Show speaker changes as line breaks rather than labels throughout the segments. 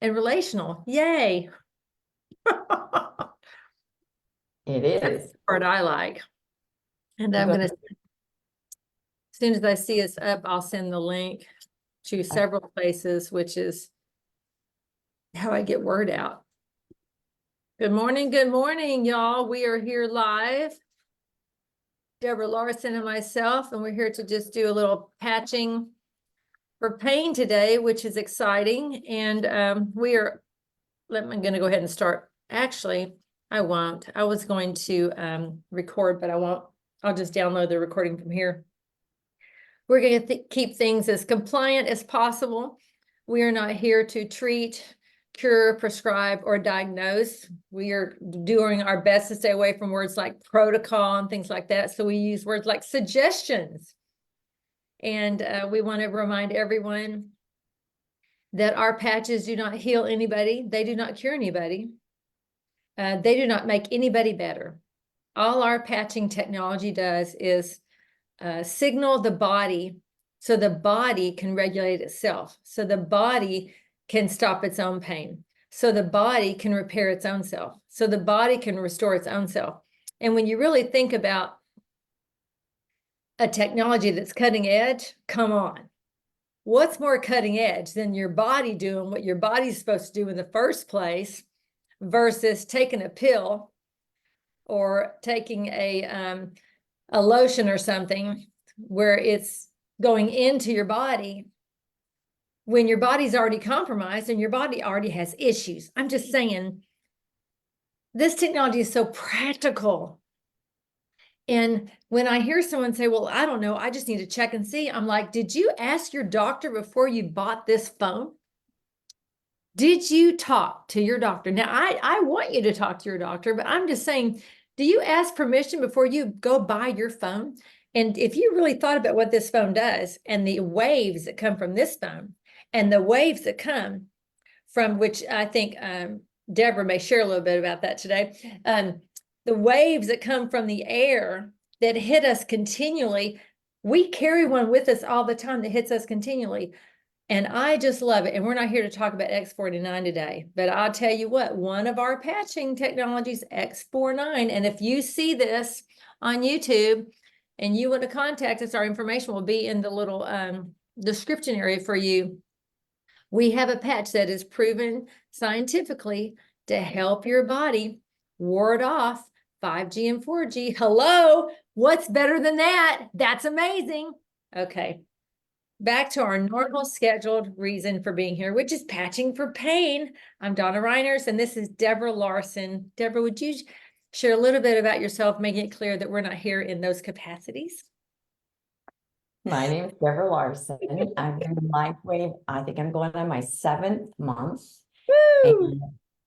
and relational. Yay.
It
That's
is.
the part I like. And I'm going to, as soon as I see it's up, I'll send the link to several places, which is how I get word out. Good morning, y'all. We are here live. Deborah Larson and myself, and we're here to just do a little patching for pain today, which is exciting. And I'm going to go ahead and start. Actually, I won't. I was going to record, but I won't. I'll just download the recording from here. We're going to keep things as compliant as possible. We are not here to treat, cure, prescribe, or diagnose. We are doing our best to stay away from words like protocol and things like that. So we use words like suggestions. And we want to remind everyone that our patches do not heal anybody. They do not cure anybody. They do not make anybody better. All our patching technology does is signal the body so the body can regulate itself. So the body can stop its own pain. So the body can repair its own self. So the body can restore its own self. And when you really think about a technology that's cutting edge, come on. What's more cutting edge than your body doing what your body's supposed to do in the first place versus taking a pill or taking a lotion or something where it's going into your body when your body's already compromised and your body already has issues. I'm just saying, this technology is so practical. And when I hear someone say, well, I don't know, I just need to check and see, I'm like, did you ask your doctor before you bought this phone? Did you talk to your doctor? Now, I want you to talk to your doctor, but I'm just saying, do you ask permission before you go buy your phone? And if you really thought about what this phone does and the waves that come from this phone and the waves that come from, which I think Deborah may share a little bit about that today, the waves that come from the air that hit us continually, we carry one with us all the time that hits us continually. And I just love it. And we're not here to talk about X49 today, but I'll tell you what, one of our patching technologies, X49, and if you see this on YouTube and you want to contact us, our information will be in the little description area for you. We have a patch that is proven scientifically to help your body ward off 5G and 4G. Hello, what's better than that? That's amazing. Okay, back to our normal scheduled reason for being here, which is patching for pain. I'm Donna Reiners, and this is Deborah Larson. Deborah, would you share a little bit about yourself, making it clear that we're not here in those capacities?
My name is Deborah Larson. I've been in LifeWave. I think I'm going on my 7th month.
Woo!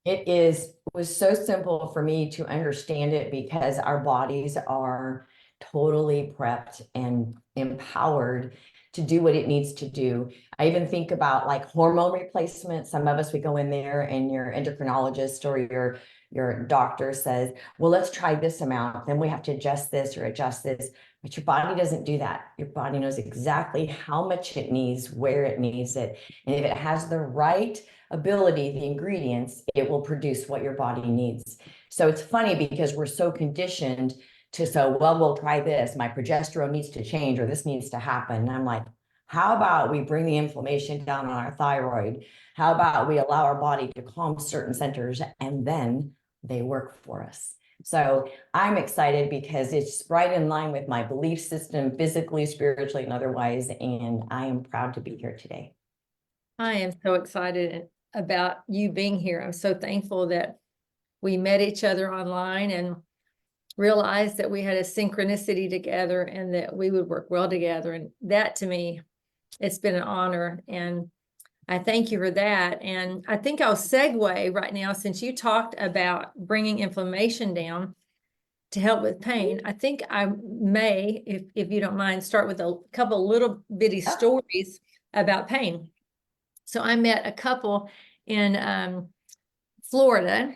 And was so simple for me to understand it because our bodies are totally prepped and empowered to do what it needs to do. I even think about like hormone replacement. Some of us, we go in there and your endocrinologist or your doctor says, well, let's try this amount. Then we have to adjust this or adjust this. But your body doesn't do that. Your body knows exactly how much it needs, where it needs it. And if it has the right ability, the ingredients, it will produce what your body needs. So it's funny because we're so conditioned to say, well, we'll try this. My progesterone needs to change or this needs to happen. And I'm like, how about we bring the inflammation down on our thyroid? How about we allow our body to calm certain centers and then they work for us? So I'm excited because it's right in line with my belief system, physically, spiritually, and otherwise. And I am proud to be here today.
I am so excited about you being here. I'm so thankful that we met each other online and realized that we had a synchronicity together and that we would work well together. And that, to me, it's been an honor. And I thank you for that. And I think I'll segue right now, since you talked about bringing inflammation down to help with pain. I think I may, if you don't mind, start with a couple little bitty stories about pain. So I met a couple in Florida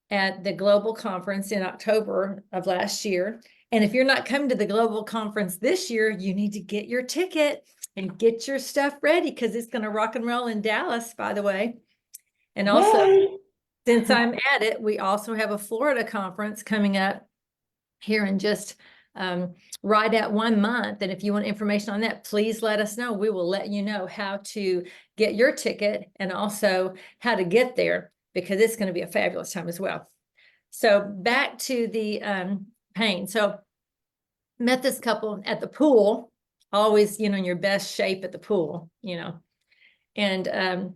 at the global conference in October of last year. And if you're not coming to the global conference this year, you need to get your ticket and get your stuff ready because it's going to rock and roll in Dallas, by the way. And also,
Yay!
since I'm at it, we also have a Florida conference coming up here in just right at 1 month. And if you want information on that, please let us know. We will let you know how to get your ticket and also how to get there, because it's going to be a fabulous time as well. So back to the pain. So met this couple at the pool, always, in your best shape at the pool, and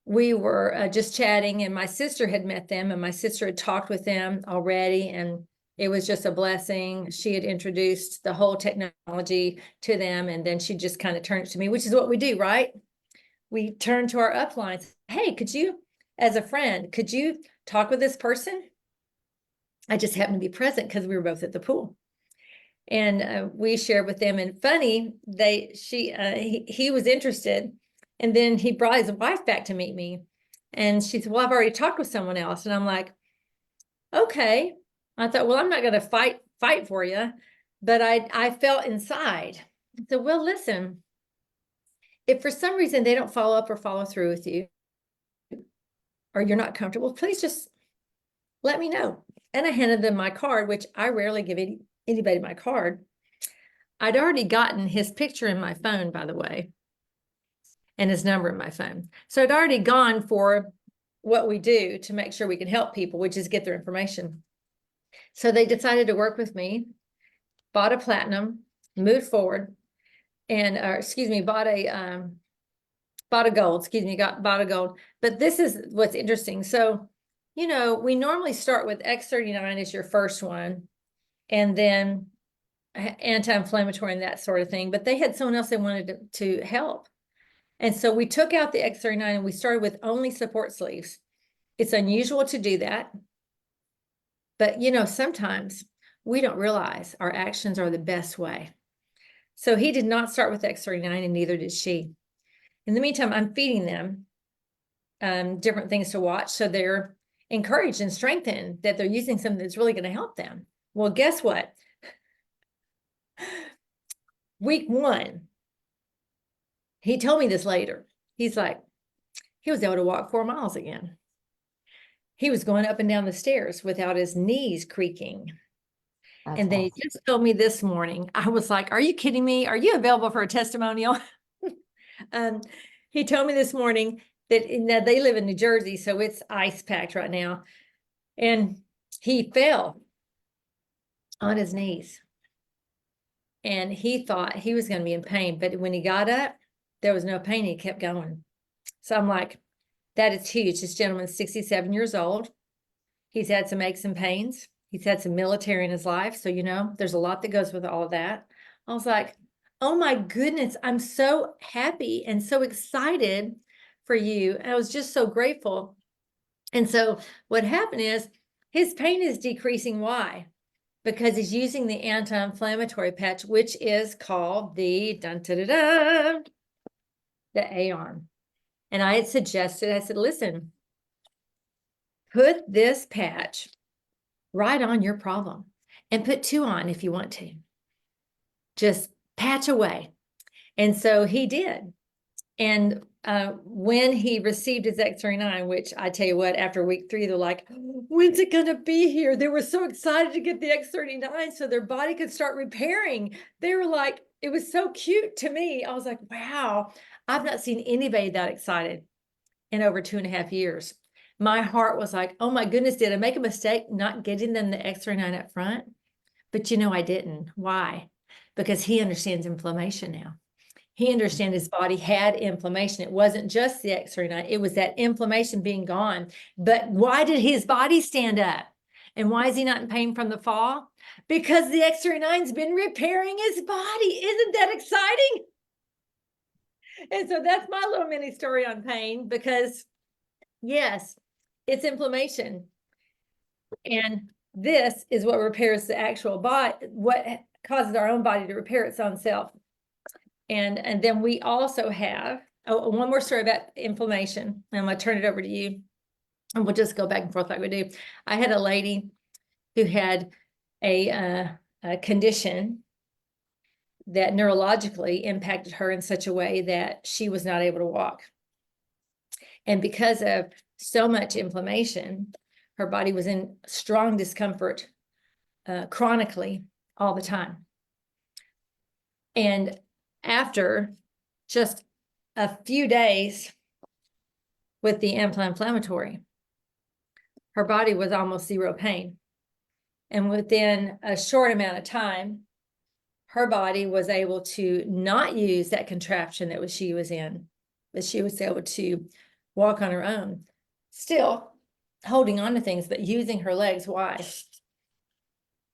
we were just chatting, and my sister had met them, and my sister had talked with them already, and it was just a blessing. She had introduced the whole technology to them, and then she just kind of turned it to me, which is what we do, right? We turn to our uplines. Hey, could you, as a friend, could you talk with this person? I just happened to be present because we were both at the pool. And we shared with them, and funny, he was interested, and then he brought his wife back to meet me, and she said, well, I've already talked with someone else. And I'm like, okay. I thought, well, I'm not going to fight for you, but I felt inside. So, well, listen, if for some reason they don't follow up or follow through with you, or you're not comfortable, please just let me know. And I handed them my card, which I rarely give anybody my card. I'd already gotten his picture in my phone, by the way, and his number in my phone. So I'd already gone for what we do to make sure we can help people, which is get their information. So they decided to work with me, bought a platinum, moved forward, and bought a gold, bought a gold. But this is what's interesting. So, we normally start with X39 as your first one, and then anti-inflammatory and that sort of thing. But they had someone else they wanted to help. And so we took out the X39 and we started with only support sleeves. It's unusual to do that. But, sometimes we don't realize our actions are the best way. So he did not start with X39, and neither did she. In the meantime, I'm feeding them different things to watch, so they're encouraged and strengthened that they're using something that's really going to help them. Well, guess what? Week 1, he told me this later. He's like, he was able to walk 4 miles again. He was going up and down the stairs without his knees creaking.
That's
and then
awesome.
he just told me this morning, I was like, are you kidding me? Are you available for a testimonial? He told me this morning that they live in New Jersey, so it's ice packed right now. And he fell on his knees. And he thought he was going to be in pain. But when he got up, there was no pain. He kept going. So I'm like, that is huge. This gentleman's 67 years old. He's had some aches and pains. He's had some military in his life. So, there's a lot that goes with all of that. I was like, oh my goodness, I'm so happy and so excited for you. And I was just so grateful. And so what happened is his pain is decreasing. Why? Because he's using the anti-inflammatory patch, which is called the A-arm. And I had suggested, I said, listen, put this patch right on your problem and put 2 on if you want to. Just patch away. And so he did. And when he received his X39, which I tell you what, after week 3, they're like, when's it going to be here? They were so excited to get the X39 so their body could start repairing. They were like, it was so cute to me. I was like, wow, I've not seen anybody that excited in over 2.5 years. My heart was like, oh my goodness, did I make a mistake not getting them the X39 up front? But I didn't. Why? Because he understands inflammation now. He understands his body had inflammation. It wasn't just the X39. It was that inflammation being gone. But why did his body stand up? And why is he not in pain from the fall? Because the X39's been repairing his body. Isn't that exciting? And so that's my little mini story on pain, because yes, it's inflammation. And this is what repairs the actual body, what causes our own body to repair its own self. And then we also have one more story about inflammation. I'm going to turn it over to you, and we'll just go back and forth like we do. I had a lady who had a condition that neurologically impacted her in such a way that she was not able to walk. And because of so much inflammation. Her body was in strong discomfort chronically all the time. And after just a few days with the anti-inflammatory, her body was almost zero pain. And within a short amount of time, her body was able to not use that contraption that she was in, but she was able to walk on her own, still holding on to things, but using her legs. Why?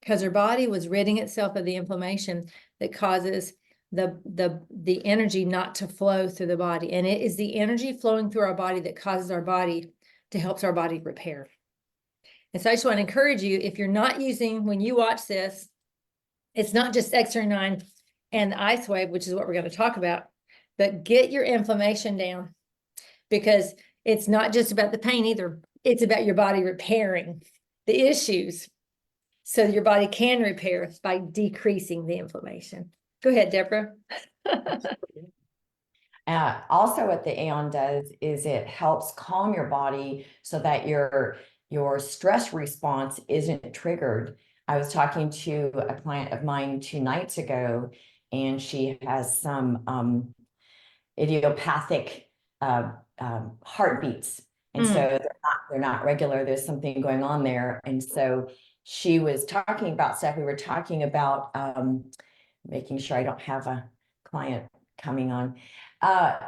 Because her body was ridding itself of the inflammation that causes the energy not to flow through the body. And it is the energy flowing through our body that causes our body to help our body repair. And so I just want to encourage you, if you're not using, when you watch this, it's not just X39 and the ice wave, which is what we're going to talk about, but get your inflammation down, because it's not just about the pain either. It's about your body repairing the issues so your body can repair by decreasing the inflammation. Go ahead, Deborah.
Also, what the Aeon does is it helps calm your body so that your stress response isn't triggered. I was talking to a client of mine 2 nights ago, and she has some idiopathic heartbeats. And so they're not regular. There's something going on there. And so she was talking about stuff. We were talking about making sure I don't have a client coming on.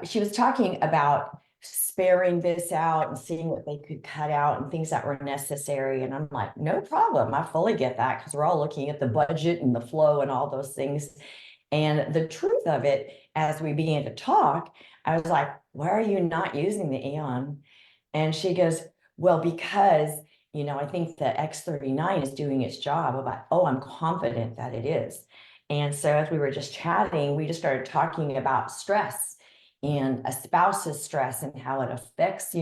She was talking about sparing this out and seeing what they could cut out and things that were necessary. And I'm like, no problem. I fully get that, because we're all looking at the budget and the flow and all those things. And the truth of it, as we began to talk, I was like, why are you not using the Aeon? And she goes, well, because, I think the X39 is doing its job. I'm like, oh, I'm confident that it is. And so as we were just chatting, we just started talking about stress and a spouse's stress and how it affects,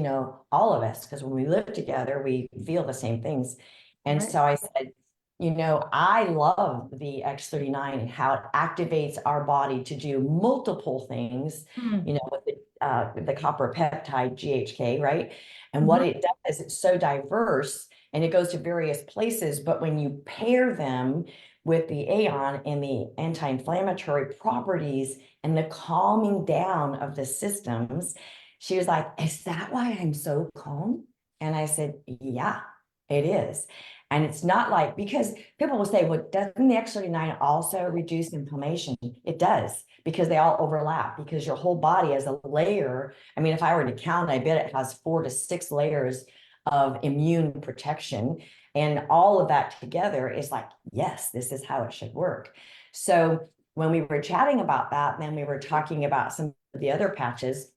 all of us. Because when we live together, we feel the same things. And so I said, I love the X39 and how it activates our body to do multiple things, with the copper peptide GHK, right? And what it does, it's so diverse and it goes to various places. But when you pair them with the Aeon and the anti-inflammatory properties and the calming down of the systems, she was like, is that why I'm so calm? And I said, yeah, it is. And it's not like, because people will say, well, doesn't the X39 also reduce inflammation? It does, because they all overlap, because your whole body has a layer. I mean, if I were to count, I bet it has 4 to 6 layers of immune protection. And all of that together is like, yes, this is how it should work. So when we were chatting about that, then we were talking about some of the other patches,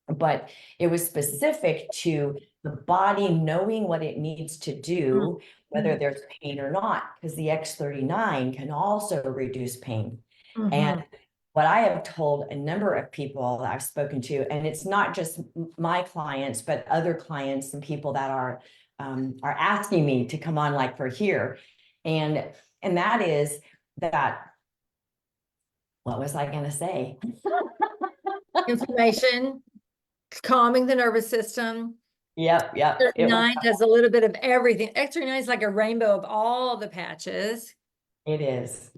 but it was specific to the body knowing what it needs to do, whether there's pain or not, because the X39 can also reduce pain. And what I have told a number of people that I've spoken to, and it's not just my clients, but other clients and people that are asking me to come on, like for here. And that is that, what was I going to say?
Inflammation, calming the nervous system.
Yep.
X39 does a little bit of everything. X39 is like a rainbow of all the patches.
It is.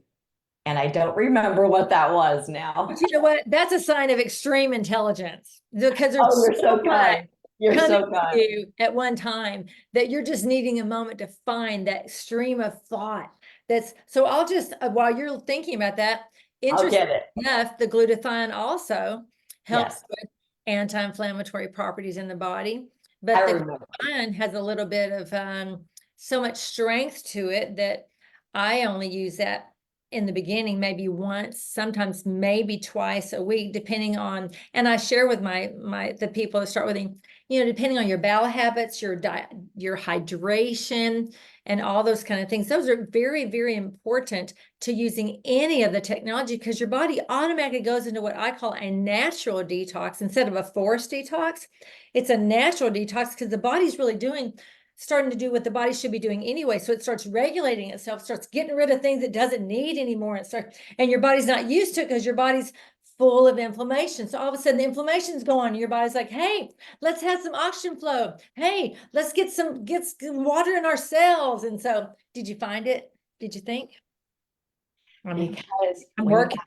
And I don't remember what that was now.
But you know what? That's a sign of extreme intelligence, because there's
you're so kind. You're so kind.
You at one time that you're just needing a moment to find that stream of thought. So I'll just, while you're thinking about that, interesting enough, the glutathione also helps with anti-inflammatory properties in the body. But the glutathione has a little bit of so much strength to it that I only use that in the beginning, maybe once, sometimes maybe twice a week, depending on, and I share with the people that start with me, depending on your bowel habits, your diet, your hydration, and all those kind of things. Those are very, very important to using any of the technology, because your body automatically goes into what I call a natural detox instead of a forced detox. It's a natural detox because the body's really starting to do what the body should be doing anyway. So it starts regulating itself, starts getting rid of things it doesn't need anymore. And your body's not used to it because your body's full of inflammation. So all of a sudden the inflammation's going on. Your body's like, hey, let's have some oxygen flow. Hey, let's get some water in our cells. And so did you find it? Did you think?
Because
I'm working.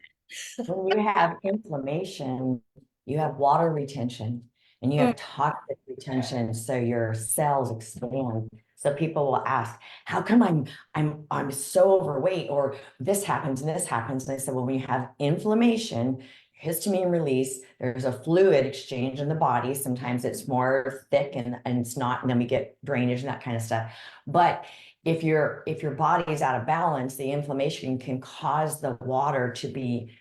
when you have inflammation, you have water retention and you have toxic retention. So your cells expand. So people will ask, how come I'm so overweight, or this happens and this happens? And I said, well, when you have inflammation, histamine release, there's a fluid exchange in the body. Sometimes it's more thick and it's not, and then we get drainage and that kind of stuff. But if your body is out of balance, the inflammation can cause the water to be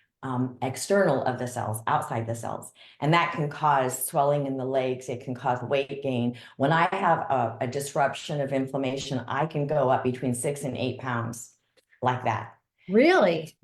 external of the cells, outside the cells. And that can cause swelling in the legs. It can cause weight gain. When I have a disruption of inflammation, I can go up between 6 and 8 pounds like that.
Really?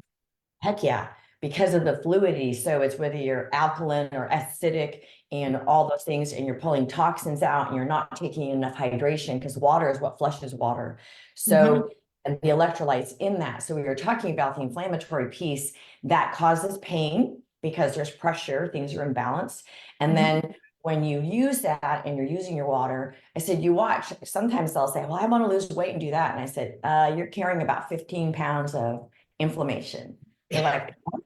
Heck yeah, because of the fluidity. So it's whether you're alkaline or acidic and all those things, and you're pulling toxins out and you're not taking enough hydration, because water is what flushes water. So, and the electrolytes in that. So we were talking about the inflammatory piece that causes pain because there's pressure, things are imbalanced. And then when you use that and you're using your water, I said, you watch, sometimes they'll say, well, I want to lose weight and do that. And I said, you're carrying about 15 pounds of inflammation. They're like, what?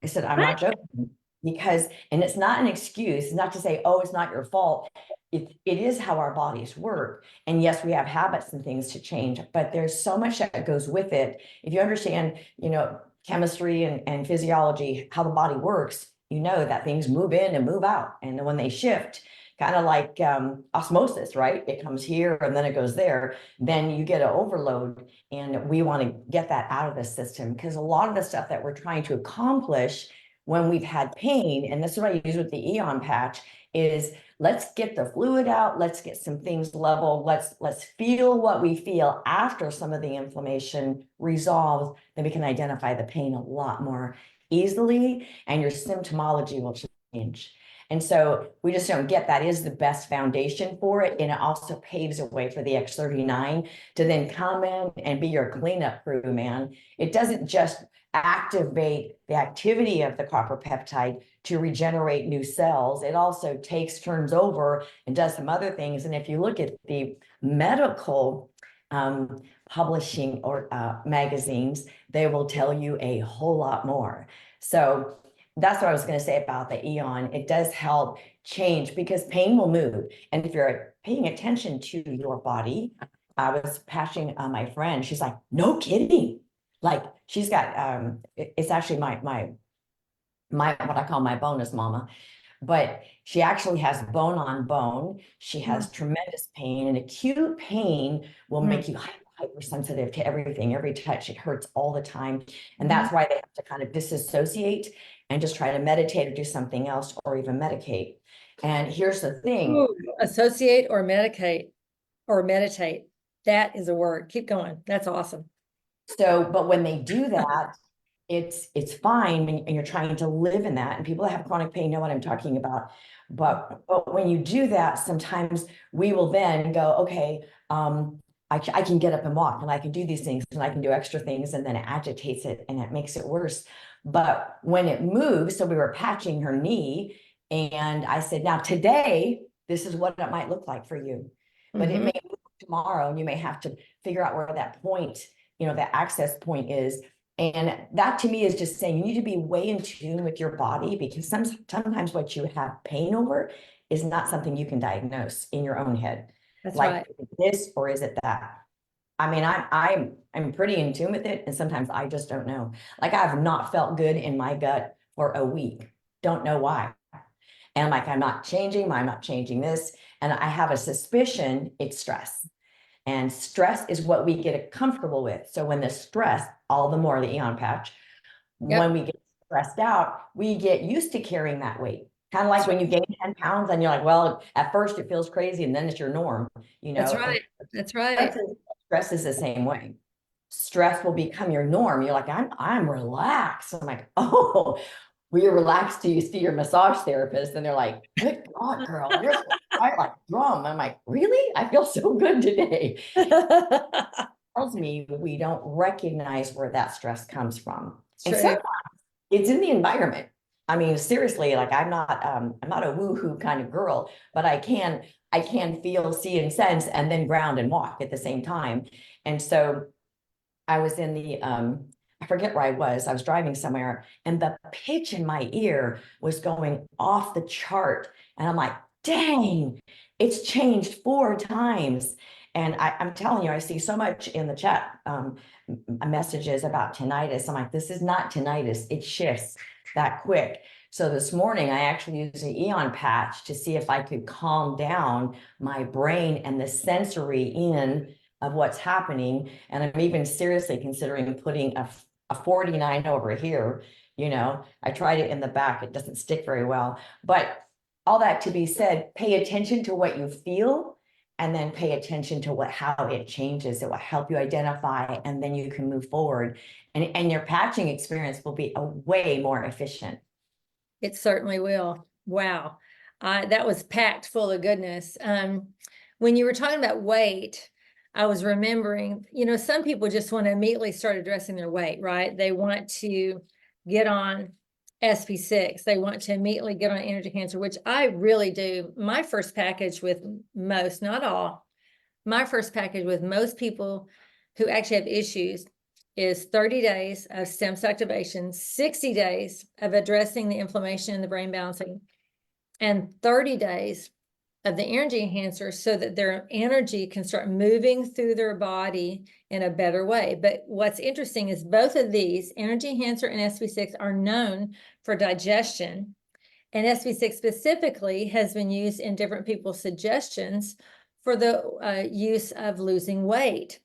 I said, I'm not joking, because, and it's not an excuse, not to say, oh, it's not your fault. It is how our bodies work. And yes, we have habits and things to change, but there's so much that goes with it. If you understand, chemistry and physiology, how the body works, you know that things move in and move out. And when they shift, kind of like osmosis, right? It comes here and then it goes there. Then you get an overload, and we want to get that out of the system, because a lot of the stuff that we're trying to accomplish when we've had pain, and this is what I use with the Eon patch, is let's get the fluid out, let's get some things level, let's feel what we feel after some of the inflammation resolves. Then we can identify the pain a lot more easily, and your symptomology will change. And so we just don't get that is the best foundation for it. And it also paves a way for the X39 to then come in and be your cleanup crew, man. It doesn't just activate the activity of the copper peptide to regenerate new cells. It also turns over and does some other things. And if you look at the medical publishing or magazines, they will tell you a whole lot more. So that's what I was going to say about the Eon. It does help change, because pain will move. And if you're paying attention to your body, I was patching my friend. She's like, no kidding. Like, she's got, it's actually my what I call my bonus mama, but she actually has bone on bone. She has tremendous pain, and acute pain will make you hypersensitive to everything. Every touch, it hurts all the time. And that's why they have to kind of disassociate and just try to meditate or do something else, or even medicate. And here's the thing.
Ooh, associate or medicate or meditate. That is a word. Keep going. That's awesome.
So, but when they do that, it's fine, and you're trying to live in that. And people that have chronic pain know what I'm talking about. But when you do that, sometimes we will then go, okay, I can get up and walk, and I can do these things, and I can do extra things, and then it agitates it and it makes it worse. But when it moves, so we were patching her knee, and I said, now today, this is what it might look like for you. But it may move tomorrow, and you may have to figure out where that point, that access point is. And that to me is just saying you need to be way in tune with your body, because sometimes what you have pain over is not something you can diagnose in your own head.
That's
like,
right.
is it this or is it that? I mean, I'm pretty in tune with it, and sometimes I just don't know. Like, I've not felt good in my gut for a week. Don't know why. And I'm like, I'm not changing this. And I have a suspicion it's stress. And stress is what we get comfortable with. So when the stress, all the more the Eon patch, when we get stressed out, we get used to carrying that weight. Kind of like when you gain 10 pounds and you're like, well, at first it feels crazy and then it's your norm,
That's right. That's right.
Stress is the same way. Stress will become your norm. You're like, I'm relaxed. I'm like, oh, well, you're relaxed till you see your massage therapist, and they're like, good God, girl, you're so quiet like drum. I'm like, really? I feel so good today. Tells me we don't recognize where that stress comes from. And sometimes it's in the environment. I mean, seriously, like I'm not a woo-hoo kind of girl, but I can feel, see, and sense, and then ground and walk at the same time. And so I was in the I forget where I was driving somewhere, and the pitch in my ear was going off the chart. And I'm like, dang, it's changed 4 times. And I'm telling you, I see so much in the chat messages about tinnitus. I'm like, this is not tinnitus, it shifts that quick. So this morning, I actually used an Eon patch to see if I could calm down my brain and the sensory in of what's happening. And I'm even seriously considering putting a 49 over here. You know, I tried it in the back, it doesn't stick very well. But all that to be said, pay attention to what you feel, and then pay attention to how it changes. It will help you identify, and then you can move forward. And your patching experience will be a way more efficient.
It certainly will. Wow. That was packed full of goodness. When you were talking about weight, I was remembering, some people just want to immediately start addressing their weight, right? They want to get on SP6. They want to immediately get on energy cancer, which I really do. My first package with most, not all, my first package with most people who actually have issues is 30 days of stem cell activation, 60 days of addressing the inflammation in the brain balancing, and 30 days of the energy enhancer so that their energy can start moving through their body in a better way. But what's interesting is both of these, energy enhancer and SB6, are known for digestion. And SB6 specifically has been used in different people's suggestions for the use of losing weight.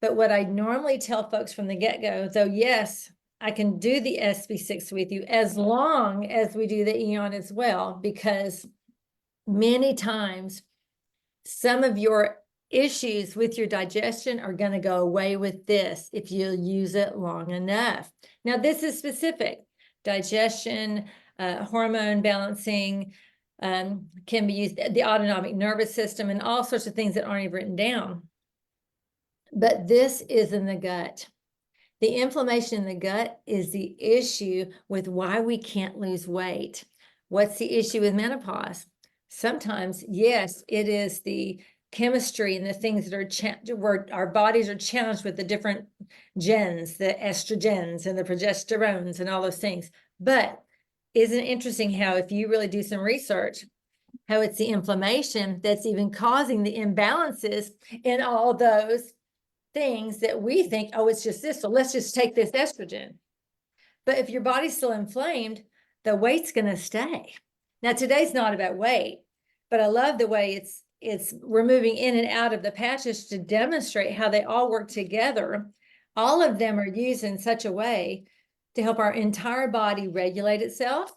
But what I normally tell folks from the get-go, though, yes, I can do the SB6 with you as long as we do the Eon as well, because many times some of your issues with your digestion are going to go away with this if you use it long enough. Now, this is specific. Digestion, hormone balancing can be used, the autonomic nervous system, and all sorts of things that aren't even written down. But this is in the gut. The inflammation in the gut is the issue with why we can't lose weight. What's the issue with menopause? Sometimes, yes, it is the chemistry and the things that are where our bodies are challenged with the different gens, the estrogens and the progesterones and all those things. But isn't it interesting how, if you really do some research, how it's the inflammation that's even causing the imbalances in all those things that we think, oh, it's just this, so let's just take this estrogen. But if your body's still inflamed, the weight's going to stay. Now, today's not about weight, but I love the way we're moving in and out of the patches to demonstrate how they all work together. All of them are used in such a way to help our entire body regulate itself,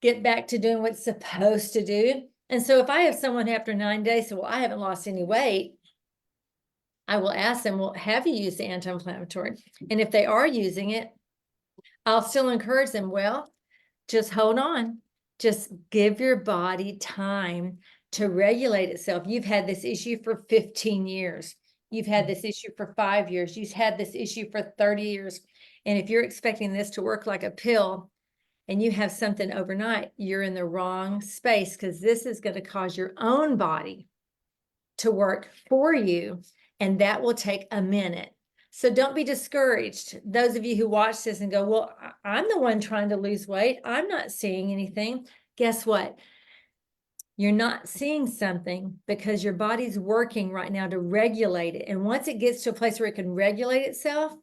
get back to doing what it's supposed to do. And so if I have someone after 9 days say, well, I haven't lost any weight, I will ask them, well, have you used the anti-inflammatory? And if they are using it, I'll still encourage them, well, just hold on. Just give your body time to regulate itself. You've had this issue for 15 years. You've had this issue for 5 years. You've had this issue for 30 years. And if you're expecting this to work like a pill and you have something overnight, you're in the wrong space, because this is going to cause your own body to work for you. And that will take a minute. So don't be discouraged. Those of you who watch this and go, well, I'm the one trying to lose weight, I'm not seeing anything. Guess what? You're not seeing something because your body's working right now to regulate it. And once it gets to a place where it can regulate itself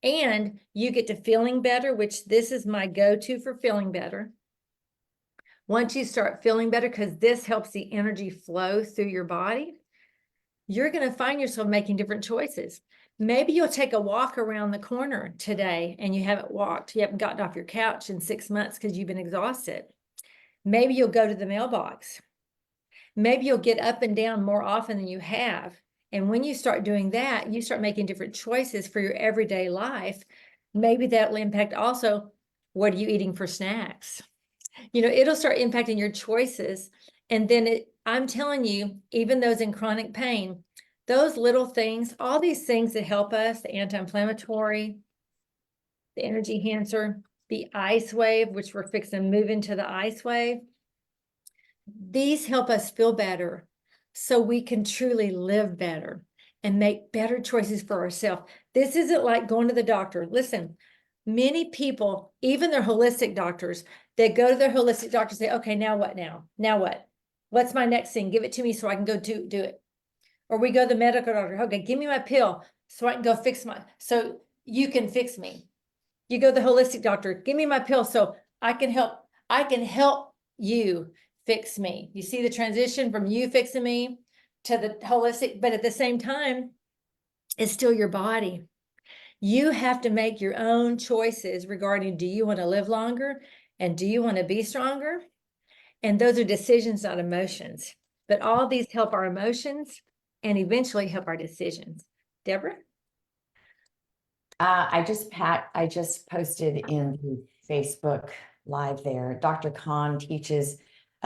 and you get to feeling better, which this is my go-to for feeling better. Once you start feeling better, because this helps the energy flow through your body, you're going to find yourself making different choices. Maybe you'll take a walk around the corner today and you haven't walked. You haven't gotten off your couch in 6 months because you've been exhausted. Maybe you'll go to the mailbox. Maybe you'll get up and down more often than you have. And when you start doing that, you start making different choices for your everyday life. Maybe that will impact also, what are you eating for snacks? It'll start impacting your choices. And then I'm telling you, even those in chronic pain, those little things, all these things that help us, the anti-inflammatory, the energy enhancer, the ice wave, which we're fixing to move into the ice wave. These help us feel better so we can truly live better and make better choices for ourselves. This isn't like going to the doctor. Listen, many people, even their holistic doctors, they go to their holistic doctor and say, okay, now what now? Now what? What's my next thing? Give it to me so I can go do it. Or we go to the medical doctor, okay, give me my pill so I can go so you can fix me. You go to the holistic doctor, give me my pill so I can help you fix me. You see the transition from you fixing me to the holistic, but at the same time, it's still your body. You have to make your own choices regarding, do you want to live longer and do you want to be stronger? And those are decisions, not emotions. But all these help our emotions and eventually help our decisions. Deborah?
I just posted in the Facebook Live there. Dr. Khan teaches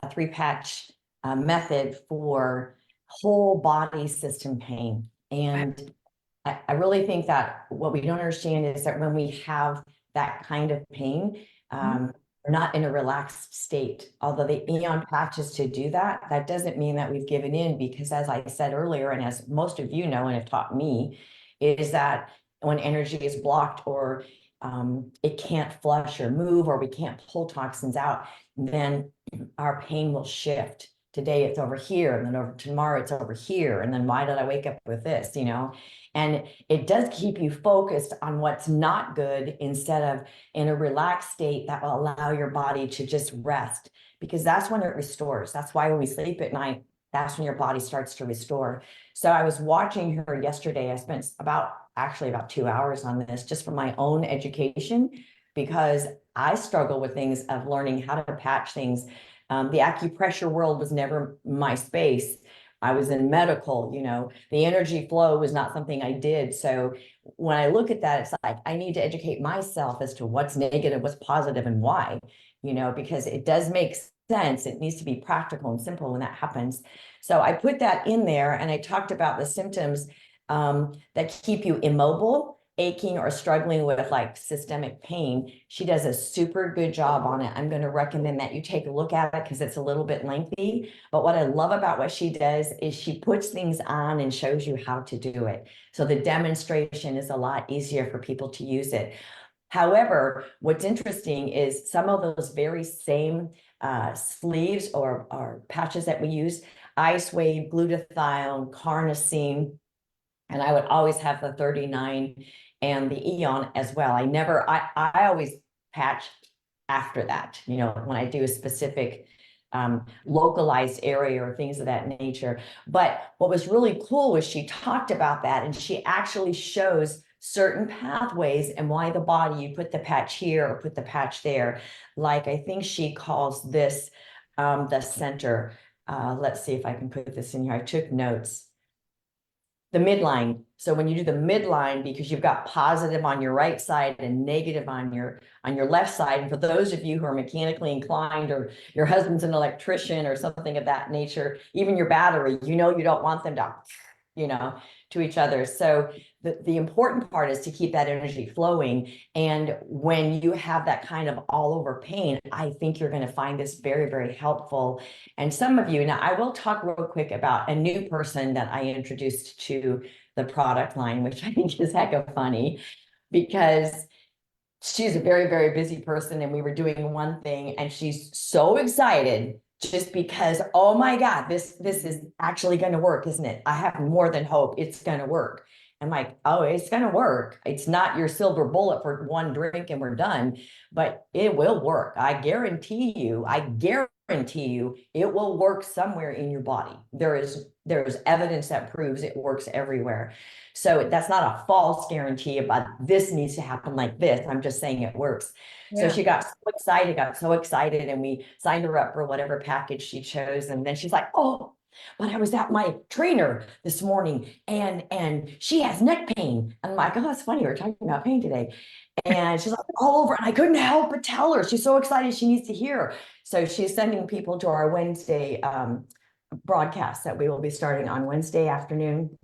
a 3-patch method for whole body system pain. And I really think that what we don't understand is that when we have that kind of pain, we're not in a relaxed state. Although the Eon patches to do that, that doesn't mean that we've given in, because as I said earlier, and as most of you know and have taught me, is that when energy is blocked or it can't flush or move, or we can't pull toxins out, then our pain will shift. Today it's over here, and then over tomorrow it's over here. And then why did I wake up with this, you know? And it does keep you focused on what's not good instead of in a relaxed state that will allow your body to just rest, because that's when it restores. That's why when we sleep at night, that's when your body starts to restore. So I was watching her yesterday. I spent actually about 2 hours on this just for my own education, because I struggle with things of learning how to patch things. The acupressure world was never my space. I was in medical, you know, the energy flow was not something I did. So when I look at that, it's like, I need to educate myself as to what's negative, what's positive, and why, you know, because it does make sense. It needs to be practical and simple when that happens. So I put that in there, and I talked about the symptoms that keep you immobile, aching, or struggling with like systemic pain. She does a super good job on it. I'm going to recommend that you take a look at it because it's a little bit lengthy. But what I love about what she does is she puts things on and shows you how to do it. So the demonstration is a lot easier for people to use it. However, what's interesting is some of those very same sleeves or patches that we use, ice wave, glutathione, carnosine, and I would always have the 39 and the Eon as well. I always patch after that, you know, when I do a specific localized area or things of that nature. But what was really cool was she talked about that, and she actually shows certain pathways and why the body, you put the patch here or put the patch there. Like, I think she calls this the center. Let's see if I can put this in here. I took notes. The midline. So when you do the midline, because you've got positive on your right side and negative on your left side, and for those of you who are mechanically inclined, or your husband's an electrician or something of that nature, even your battery, you know, you don't want them to, you know, to each other. So the important part is to keep that energy flowing. And when you have that kind of all over pain, I think you're going to find this very, very helpful. And some of you, now I will talk real quick about a new person that I introduced to the product line, which I think is heck of funny, because she's a very, very busy person, and we were doing one thing and she's so excited just because, oh my God, this is actually going to work, isn't it? I have more than hope it's going to work. I'm like, oh, it's going to work. It's not your silver bullet for one drink and we're done, but it will work. I guarantee you it will work somewhere in your body. There is evidence that proves it works everywhere. So that's not a false guarantee about this needs to happen like this. I'm just saying it works. Yeah. So she got so excited, and we signed her up for whatever package she chose. And then she's like, oh, but I was at my trainer this morning and she has neck pain. I'm like, oh, that's funny. We're talking about pain today. And she's like, all over. And I couldn't help but tell her. She's so excited. She needs to hear. So she's sending people to our Wednesday broadcast that we will be starting on Wednesday afternoon.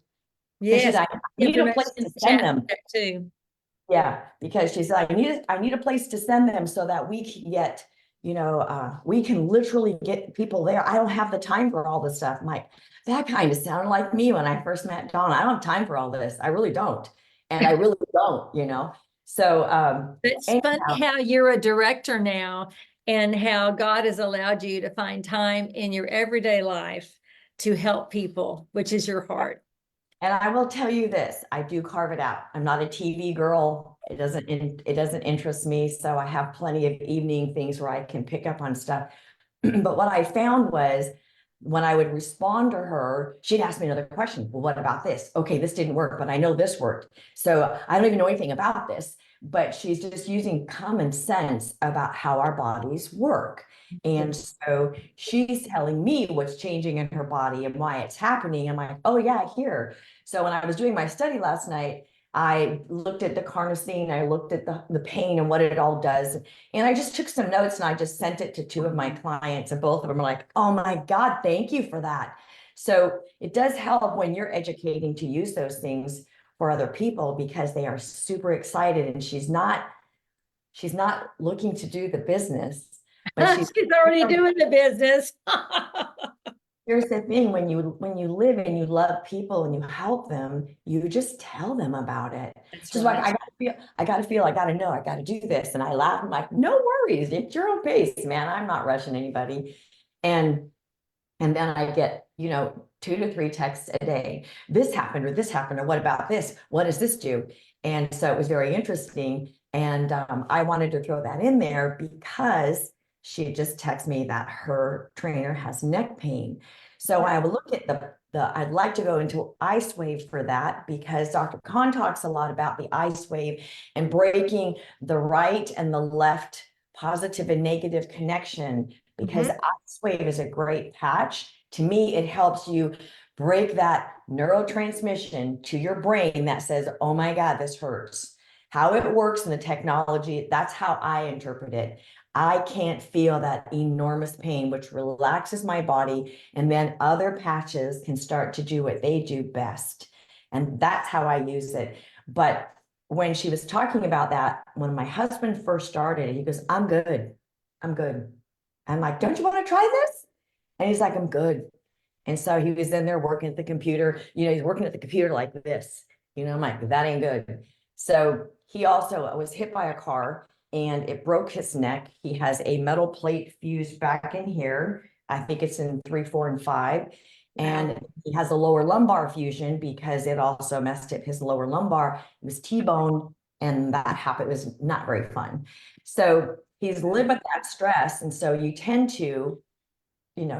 Yes,
I need a place to send them.
Too.
Yeah, because she's like, I need a place to send them so that we can get, we can literally get people there. I don't have the time for all this stuff. I'm like, that kind of sounded like me when I first met Donna. I don't have time for all this. I really don't. And I really don't. So
It's funny
anyhow,
how you're a director now and how God has allowed you to find time in your everyday life to help people, which is your heart.
and I will tell you this, I do carve it out. I'm not a TV girl. It doesn't interest me. So I have plenty of evening things where I can pick up on stuff. But what I found was when I would respond to her, she'd ask me another question. Well, what about this? Okay, this didn't work, but I know this worked. So I don't even know anything about this, but she's just using common sense about how our bodies work. And so she's telling me what's changing in her body and why it's happening. I'm like, oh yeah, here. So when I was doing my study last night, I looked at the carnosine, I looked at the pain and what it all does. And I just took some notes and I just sent it to two of my clients, and both of them are like, oh my God, thank you for that. So it does help when you're educating to use those things for other people because they are super excited, and she's not looking to do the business, but she's
already doing the business.
here's the thing, when you live and you love people and you help them, you just tell them about it.
That's
She's
right.
like, I gotta know, I gotta do this. And I laugh, I'm like, no worries, it's your own pace, man. I'm not rushing anybody. And and then I get, 2 to 3 texts a day. This happened, or what about this? What does this do? And so it was very interesting. And I wanted to throw that in there because she just texted me that her trainer has neck pain. So I would look at I'd like to go into ice wave for that because Dr. Khan talks a lot about the ice wave and breaking the right and the left positive and negative connection, because ice wave is a great patch. To me, it helps you break that neurotransmission to your brain that says, oh my God, this hurts. How it works in the technology, that's how I interpret it. I can't feel that enormous pain, which relaxes my body, and then other patches can start to do what they do best. And that's how I use it. But when she was talking about that, when my husband first started, he goes, I'm good. I'm good. I'm like, don't you want to try this? And he's like, I'm good. And so he was in there working at the computer, he's working at the computer like this, I'm like, that ain't good. So he also was hit by a car and it broke his neck. He has a metal plate fused back in here. I think it's in 3, 4, and 5. And he has a lower lumbar fusion because it also messed up his lower lumbar. It was T-bone, and that happened. It was not very fun. So he's lived with that stress. And so you tend to,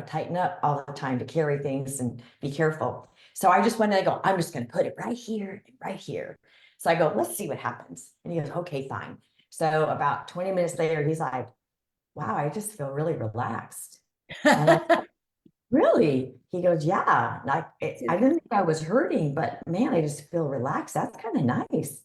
tighten up all the time to carry things and be careful. So I just went and I go, I'm just going to put it right here and right here. So I go, let's see what happens. And he goes, okay, fine. So about 20 minutes later, he's like, wow, I just feel really relaxed. And I really? He goes, yeah. I didn't think I was hurting, but man, I just feel relaxed. That's kind of nice.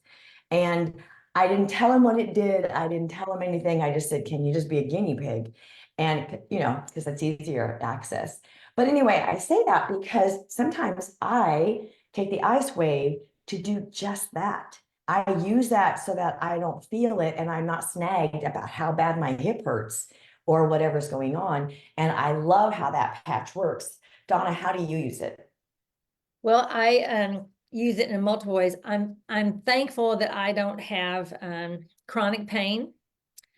And I didn't tell him what it did. I didn't tell him anything. I just said, can you just be a guinea pig? And, because that's easier access. But anyway, I say that because sometimes I take the ice wave to do just that. I use that so that I don't feel it and I'm not snagged about how bad my hip hurts or whatever's going on. And I love how that patch works. Donna, how do you use it?
Well, I use it in multiple ways. I'm thankful that I don't have chronic pain.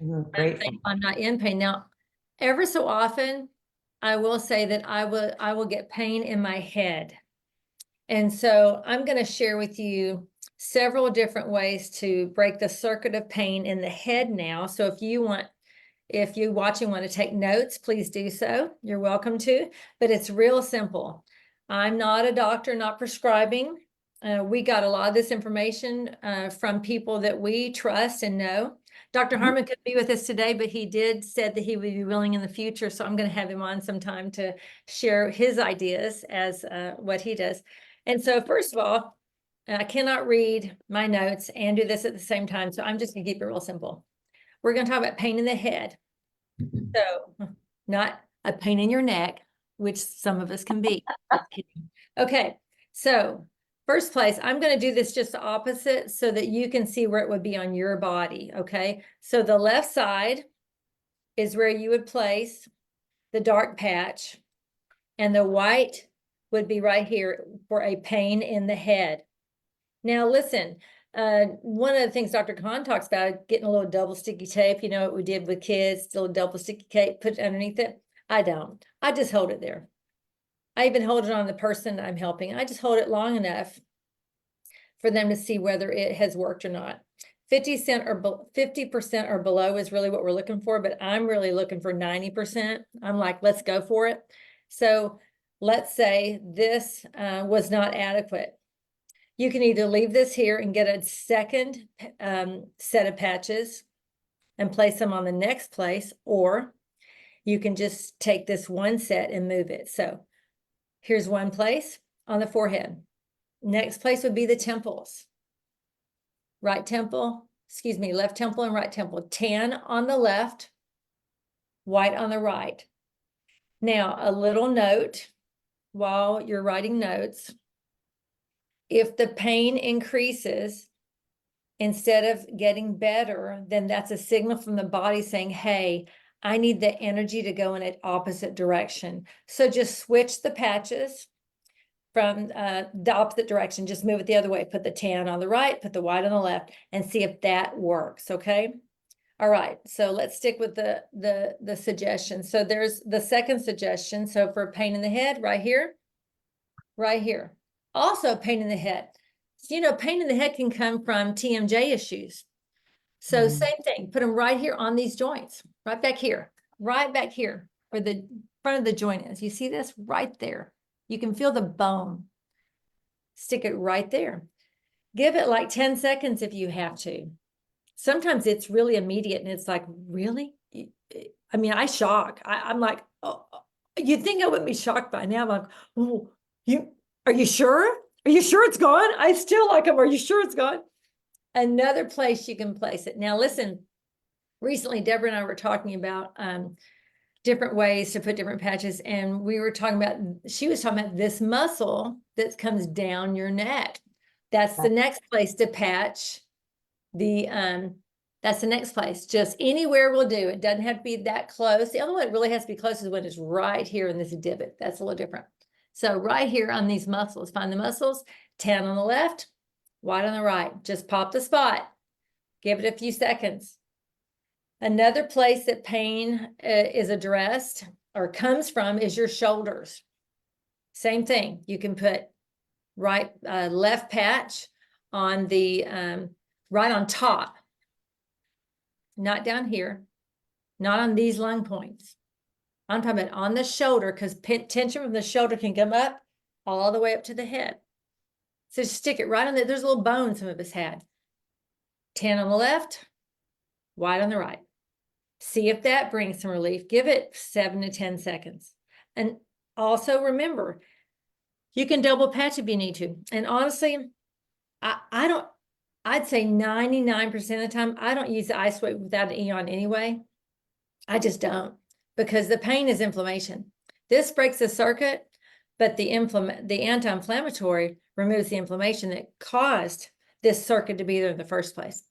Grateful.
I'm not in pain. Now, ever so often, I will say that I will get pain in my head. And so I'm going to share with you several different ways to break the circuit of pain in the head now. So if you watching want to take notes, please do so. You're welcome to, but it's real simple. I'm not a doctor, not prescribing. We got a lot of this information from people that we trust and know. Dr. Harmon couldn't be with us today, but he said that he would be willing in the future. So I'm going to have him on sometime to share his ideas as what he does. And so first of all, I cannot read my notes and do this at the same time. So I'm just going to keep it real simple. We're going to talk about pain in the head. So not a pain in your neck, which some of us can be. Okay. So first place, I'm going to do this just the opposite so that you can see where it would be on your body. Okay. So the left side is where you would place the dark patch, and the white would be right here for a pain in the head. Now, listen, one of the things Dr. Khan talks about, getting a little double sticky tape, you know what we did with kids, still a double sticky tape, put it underneath it. I don't. I just hold it there. I even hold it on the person I'm helping. I just hold it long enough for them to see whether it has worked or not. 50% or below is really what we're looking for, but I'm really looking for 90%. I'm like, let's go for it. So let's say this was not adequate. You can either leave this here and get a second set of patches and place them on the next place, or you can just take this one set and move it. So here's one place on the forehead. Next place would be the temples. Right temple, excuse me, left temple and right temple. Tan on the left, white on the right. Now, a little note while you're writing notes. If the pain increases instead of getting better, then that's a signal from the body saying, hey, I need the energy to go in an opposite direction. So just switch the patches from the opposite direction. Just move it the other way. Put the tan on the right, put the white on the left, and see if that works, okay? All right, so let's stick with the suggestion. So there's the second suggestion. So for pain in the head, right here, right here. Also pain in the head. So, you know, pain in the head can come from TMJ issues. So same thing, put them right here on these joints, right back here, where the front of the joint is. You see this right there? You can feel the bone. Stick it right there. Give it like 10 seconds if you have to. Sometimes it's really immediate and it's like, really? I mean, I'm like, oh, you'd think I wouldn't be shocked by now. I'm like, oh, are you sure? Are you sure it's gone? I still like them. Are you sure it's gone? Another place you can place it. Now, listen, recently, Deborah and I were talking about different ways to put different patches. And we were talking about, she was talking about this muscle that comes down your neck. That's the next place to patch that's the next place. Just anywhere will do. It doesn't have to be that close. The only one that really has to be close is when it's right here in this divot. That's a little different. So right here on these muscles, find the muscles, tan on the left, white on the right. Just pop the spot. Give it a few seconds. Another place that pain is addressed or comes from is your shoulders. Same thing. You can put left patch on the right on top, not down here, not on these lung points. I'm talking about on the shoulder, because tension from the shoulder can come up all the way up to the head. So just stick it right on there. There's a little bone some of us had. Tan on the left, white on the right. See if that brings some relief. Give it 7 to 10 seconds. And also remember, you can double patch if you need to. And honestly, I'd say 99% of the time, I don't use the ice weight without an Eon anyway. I just don't, because the pain is inflammation. This breaks the circuit, but the anti-inflammatory removes the inflammation that caused this circuit to be there in the first place.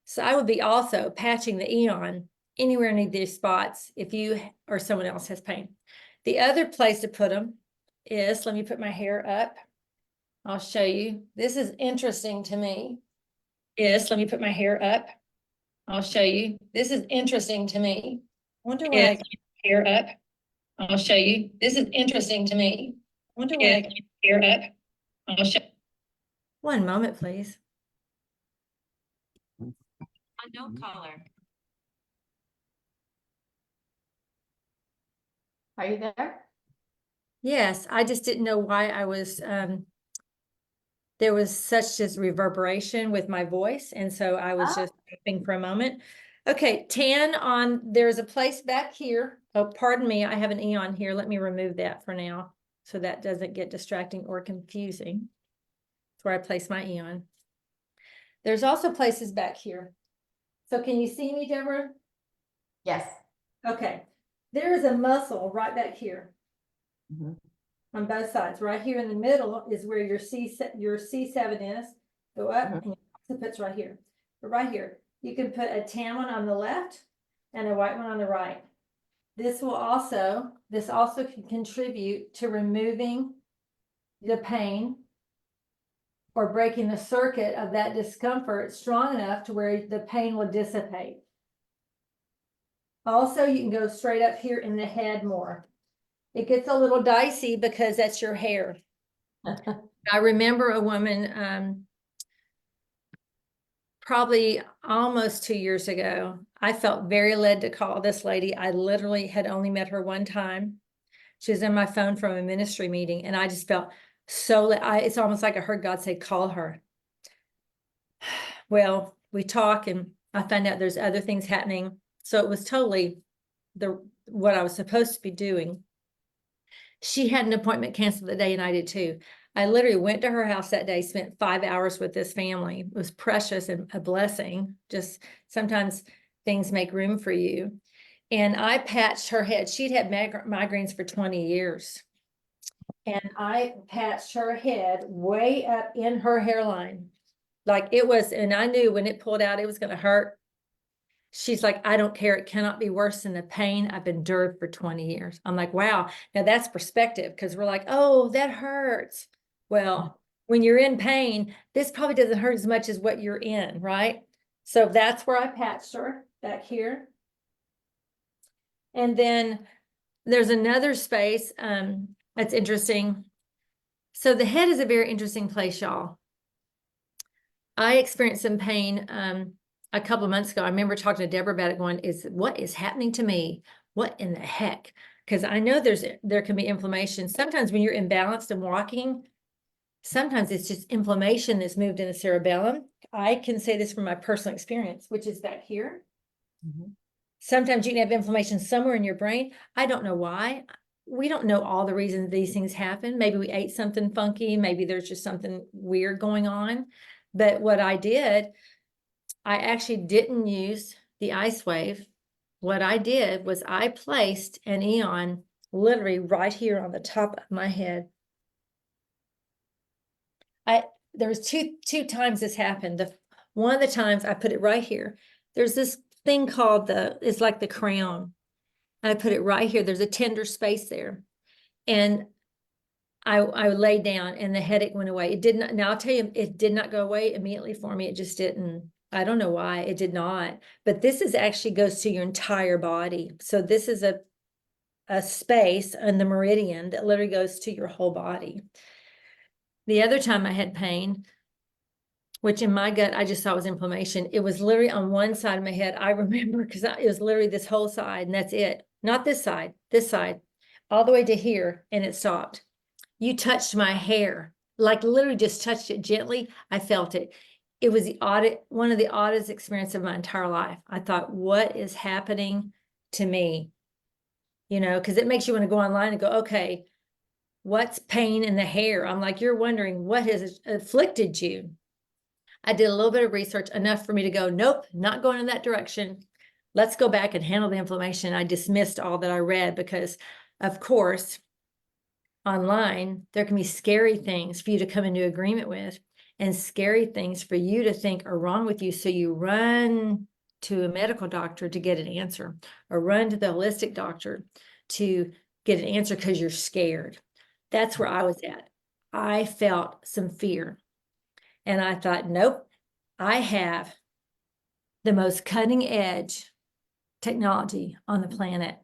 So I would be also patching the Eon anywhere in these spots if you or someone else has pain. The other place to put them is, let me put my hair up. I'll show you. This is interesting to me. Let me put my hair up. I'll show you. This is interesting to me.
Wonder why
Hair up. I'll show you. This is interesting to me.
wonder why
Hair up. I'll show. One moment, please.
Unknown caller. Are you there?
Yes, I just didn't know why I was there was such just reverberation with my voice, and so I was just stopping for a moment. Okay, tan on, there's a place back here. Oh, pardon me, I have an Eon here. Let me remove that for now so that doesn't get distracting or confusing. That's where I place my Eon. There's also places back here. So can you see me, Deborah?
Yes.
Okay, there is a muscle right back here. on both sides. Right here in the middle is where your C7 is. Go up and your occipit's right here. But right here, you can put a tan one on the left and a white one on the right. This also can contribute to removing the pain or breaking the circuit of that discomfort strong enough to where the pain will dissipate. Also, you can go straight up here in the head more. It gets a little dicey because that's your hair. I remember a woman, probably almost 2 years ago, I felt very led to call this lady. I literally had only met her one time. She was in my phone from a ministry meeting, and I just felt so, it's almost like I heard God say, call her. Well, we talk and I find out there's other things happening. So it was totally what I was supposed to be doing. She had an appointment canceled the day, and I did too. I literally went to her house that day, spent 5 hours with this family. It was precious and a blessing. Just sometimes things make room for you. And I patched her head. She'd had migraines for 20 years. And I patched her head way up in her hairline. Like it was, and I knew when it pulled out, it was going to hurt. She's like, I don't care. It cannot be worse than the pain I've endured for 20 years. I'm like, wow. Now that's perspective, because we're like, oh, that hurts. Well, when you're in pain, this probably doesn't hurt as much as what you're in, right? So that's where I patched her back here. And then there's another space that's interesting. So the head is a very interesting place, y'all. I experienced some pain a couple of months ago. I remember talking to Deborah about it, going, what is happening to me? What in the heck? Because I know there can be inflammation. Sometimes when you're imbalanced and walking, sometimes it's just inflammation that's moved in the cerebellum. I can say this from my personal experience, which is back here. Mm-hmm. Sometimes you can have inflammation somewhere in your brain. I don't know why. We don't know all the reasons these things happen. Maybe we ate something funky. Maybe there's just something weird going on. But what I did, I actually didn't use the ice wave. What I did was I placed an Eon literally right here on the top of my head. There was two times this happened. One of the times I put it right here. There's this thing called it's like the crown. I put it right here. There's a tender space there. And I laid down and the headache went away. It did not. Now I'll tell you, it did not go away immediately for me. It just didn't. I don't know why it did not. But this is actually goes to your entire body. So this is a space on the meridian that literally goes to your whole body. The other time I had pain, which in my gut, I just saw was inflammation. It was literally on one side of my head. I remember because it was literally this whole side, and that's it. Not this side, all the way to here, and it stopped. You touched my hair, like literally just touched it gently. I felt it. It was one of the oddest experiences of my entire life. I thought, what is happening to me? You know, because it makes you want to go online and go, okay, what's pain in the hair? I'm like, you're wondering what has afflicted you. I did a little bit of research, enough for me to go, nope, not going in that direction. Let's go back and handle the inflammation. I dismissed all that I read because, of course, online, there can be scary things for you to come into agreement with and scary things for you to think are wrong with you. So you run to a medical doctor to get an answer, or run to the holistic doctor to get an answer because you're scared. That's where I was at. I felt some fear. And I thought, nope, I have the most cutting edge technology on the planet.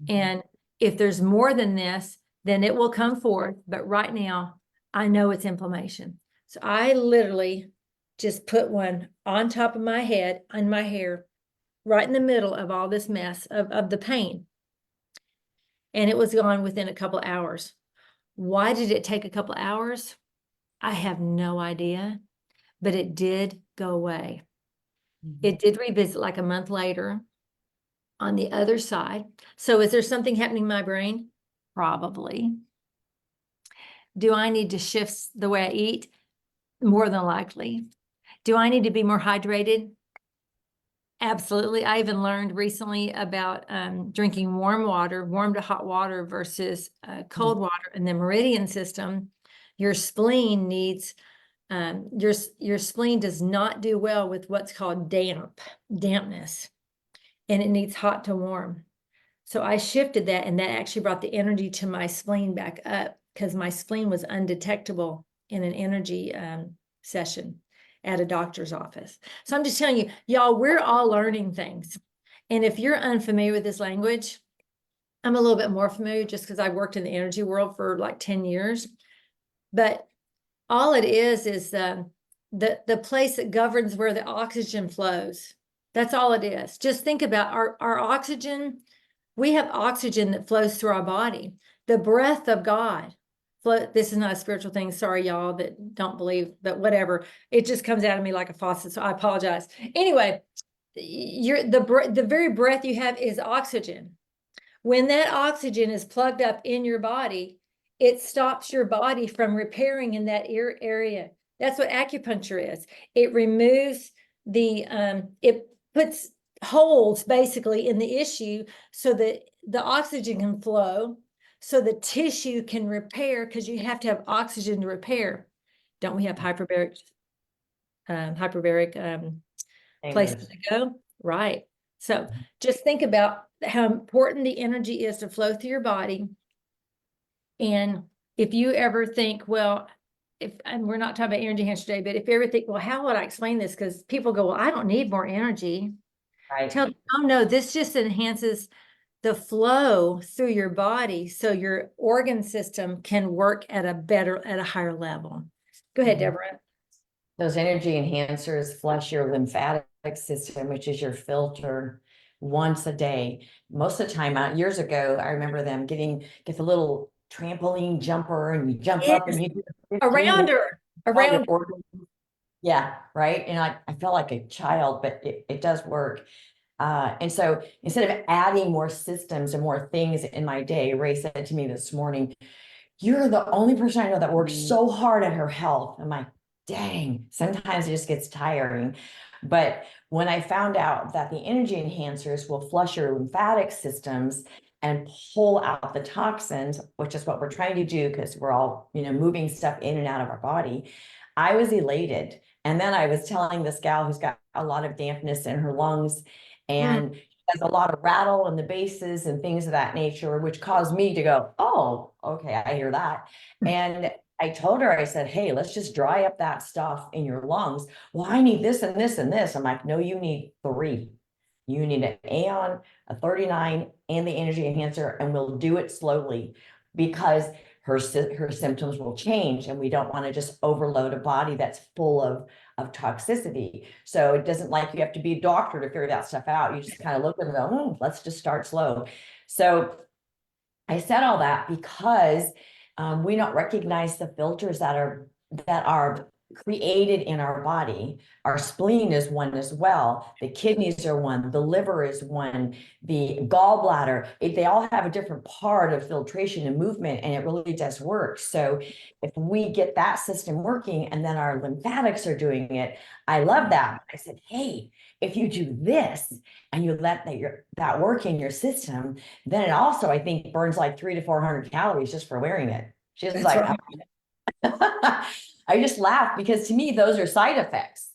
Mm-hmm. And if there's more than this, then it will come forth. But right now, I know it's inflammation. So I literally just put one on top of my head, on my hair, right in the middle of all this mess of the pain. And it was gone within a couple of hours. Why did it take a couple of hours? I have no idea, but it did go away. Mm-hmm. It did revisit like a month later on the other side. So is there something happening in my brain? Probably. Do I need to shift the way I eat? More than likely. Do I need to be more hydrated? Absolutely. I even learned recently about drinking warm water, warm to hot water versus cold water in the meridian system. Your spleen needs, your spleen does not do well with what's called dampness, and it needs hot to warm. So I shifted that, and that actually brought the energy to my spleen back up, because my spleen was undetectable in an energy session at a doctor's office. So I'm just telling you, y'all, we're all learning things. And if you're unfamiliar with this language, I'm a little bit more familiar just because I've worked in the energy world for like 10 years. But all it is the place that governs where the oxygen flows. That's all it is. Just think about our oxygen. We have oxygen that flows through our body. The breath of God. This is not a spiritual thing. Sorry, y'all that don't believe, but whatever. It just comes out of me like a faucet, so I apologize. Anyway, the very breath you have is oxygen. When that oxygen is plugged up in your body, it stops your body from repairing in that area. That's what acupuncture is. It removes it puts holes basically in the issue so that the oxygen can flow, so the tissue can repair, because you have to have oxygen to repair. Don't we have hyperbaric places to go? Right. So just think about how important the energy is to flow through your body. And if you ever think, well, and we're not talking about energy enhancers today, but if you ever think, well, how would I explain this? Because people go, well, I don't need more energy.
Right.
Tell them, oh no, this just enhances the flow through your body so your organ system can work at a higher level. Go ahead, Deborah.
Those energy enhancers flush your lymphatic system, which is your filter, once a day. Most of the time, years ago, I remember them get the little trampoline jumper, and you jump up and you do 15
Around her, around.
Yeah, right. And I felt like a child, but it does work. And so instead of adding more systems and more things in my day, Ray said to me this morning, "You're the only person I know that works so hard at her health." I'm like, dang, sometimes it just gets tiring. But when I found out that the energy enhancers will flush your lymphatic systems and pull out the toxins, which is what we're trying to do because we're all, moving stuff in and out of our body, I was elated. And then I was telling this gal who's got a lot of dampness in her lungs, and has a lot of rattle in the bases and things of that nature, which caused me to go, oh, okay, I hear that. And I told her, I said, hey, let's just dry up that stuff in your lungs. Well, I need this and this and this. I'm like, no, you need 3. You need an Aeon, a 39, and the energy enhancer, and we'll do it slowly because her symptoms will change, and we don't want to just overload a body that's full of toxicity. So it doesn't like you have to be a doctor to figure that stuff out. You just kind of look at it and go, let's just start slow. So I said all that because we don't recognize the filters that are created in our body. Our spleen is one as well. The kidneys are one. The liver is one. The gallbladder. They all have a different part of filtration and movement, and it really does work. So if we get that system working, and then our lymphatics are doing it, I love that. I said, hey, if you do this and you let that work in your system, then it also, I think, burns like 300 to 400 calories just for wearing it. She's like, right. I just laugh because to me, those are side effects.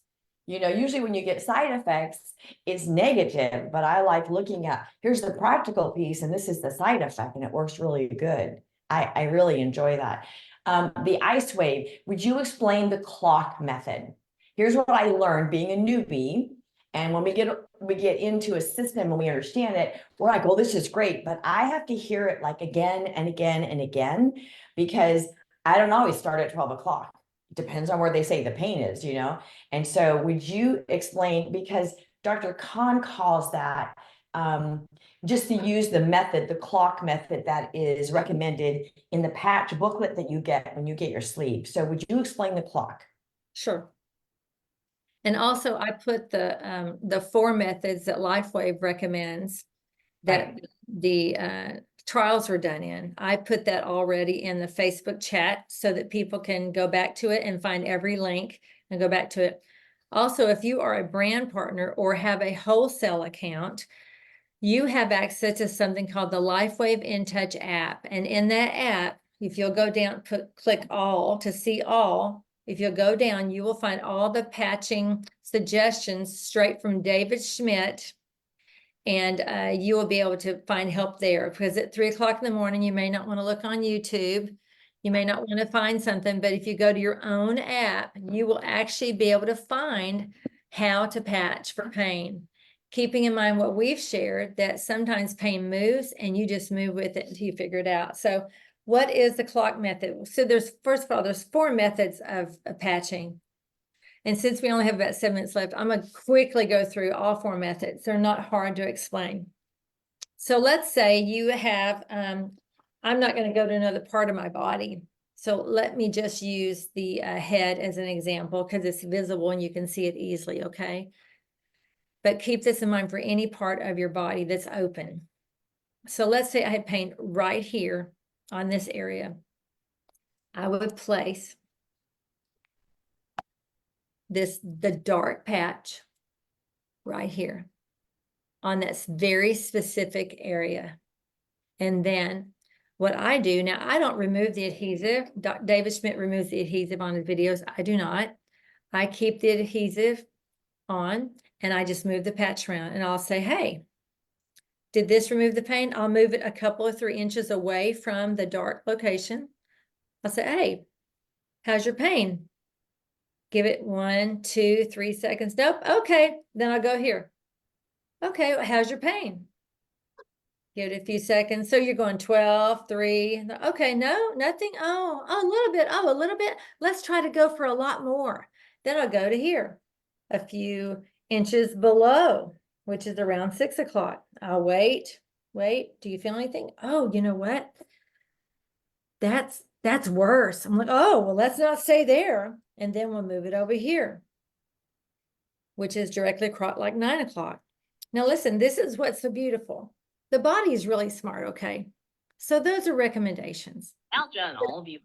Usually when you get side effects, it's negative, but I like looking at, here's the practical piece, and this is the side effect, and it works really good. I really enjoy that. The ice wave, would you explain the clock method? Here's what I learned being a newbie. And when we get into a system and we understand it, we're like, well, this is great, but I have to hear it like again and again and again, because I don't always start at 12 o'clock. It depends on where they say the pain is, And so would you explain, because Dr. Khan calls that just to use the method, the clock method that is recommended in the patch booklet that you get when you get your sleep. So would you explain the clock?
Sure. And also I put the 4 methods that LifeWave recommends that the trials were done in. I put that already in the Facebook chat so that people can go back to it and find every link and go back to it. Also, if you are a brand partner or have a wholesale account, you have access to something called the LifeWave InTouch app. And in that app, if you'll go down, click all to see all, if you'll go down, you will find all the patching suggestions straight from David Schmidt. And you will be able to find help there, because at 3 o'clock in the morning, you may not want to look on YouTube. You may not want to find something, but if you go to your own app, you will actually be able to find how to patch for pain. Keeping in mind what we've shared, that sometimes pain moves and you just move with it until you figure it out. So what is the clock method? So first of all, there's 4 methods of patching. And since we only have about 7 minutes left, I'm going to quickly go through all 4 methods. They're not hard to explain. So let's say you have, I'm not going to go to another part of my body. So let me just use the head as an example, because it's visible and you can see it easily, okay? But keep this in mind for any part of your body that's open. So let's say I had pain right here on this area. I would place the dark patch right here on this very specific area. And then what I do, now I don't remove the adhesive. David Schmidt removes the adhesive on his videos. I do not. I keep the adhesive on and I just move the patch around and I'll say, hey, did this remove the pain? I'll move it a couple of 3 inches away from the dark location. I'll say, hey, how's your pain? Give it 1, 2, 3 seconds. Nope. Okay. Then I'll go here. Okay. Well, how's your pain? Give it a few seconds. So you're going 12, 3. Okay. No, nothing. Oh, a little bit. Oh, a little bit. Let's try to go for a lot more. Then I'll go to here, a few inches below, which is around 6 o'clock. I'll wait. Do you feel anything? Oh, you know what? That's worse. I'm like, oh, well, let's not stay there. And then we'll move it over here, which is directly across like 9 o'clock. Now, listen, this is what's so beautiful. The body is really smart, okay? So those are recommendations.
Al Journal viewers.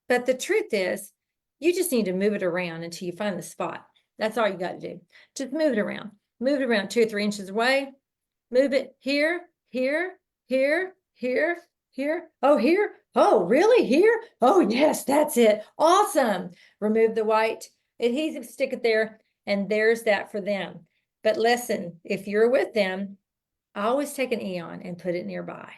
But the truth is, you just need to move it around until you find the spot. That's all you got to do. Just move it around. Move it around 2 or 3 inches away. Move it here, here, here, here, here. Oh, here. Oh, really? Here? Oh, yes, that's it. Awesome. Remove the white adhesive, stick it there, and there's that for them. But listen, if you're with them, I always take an Eon and put it nearby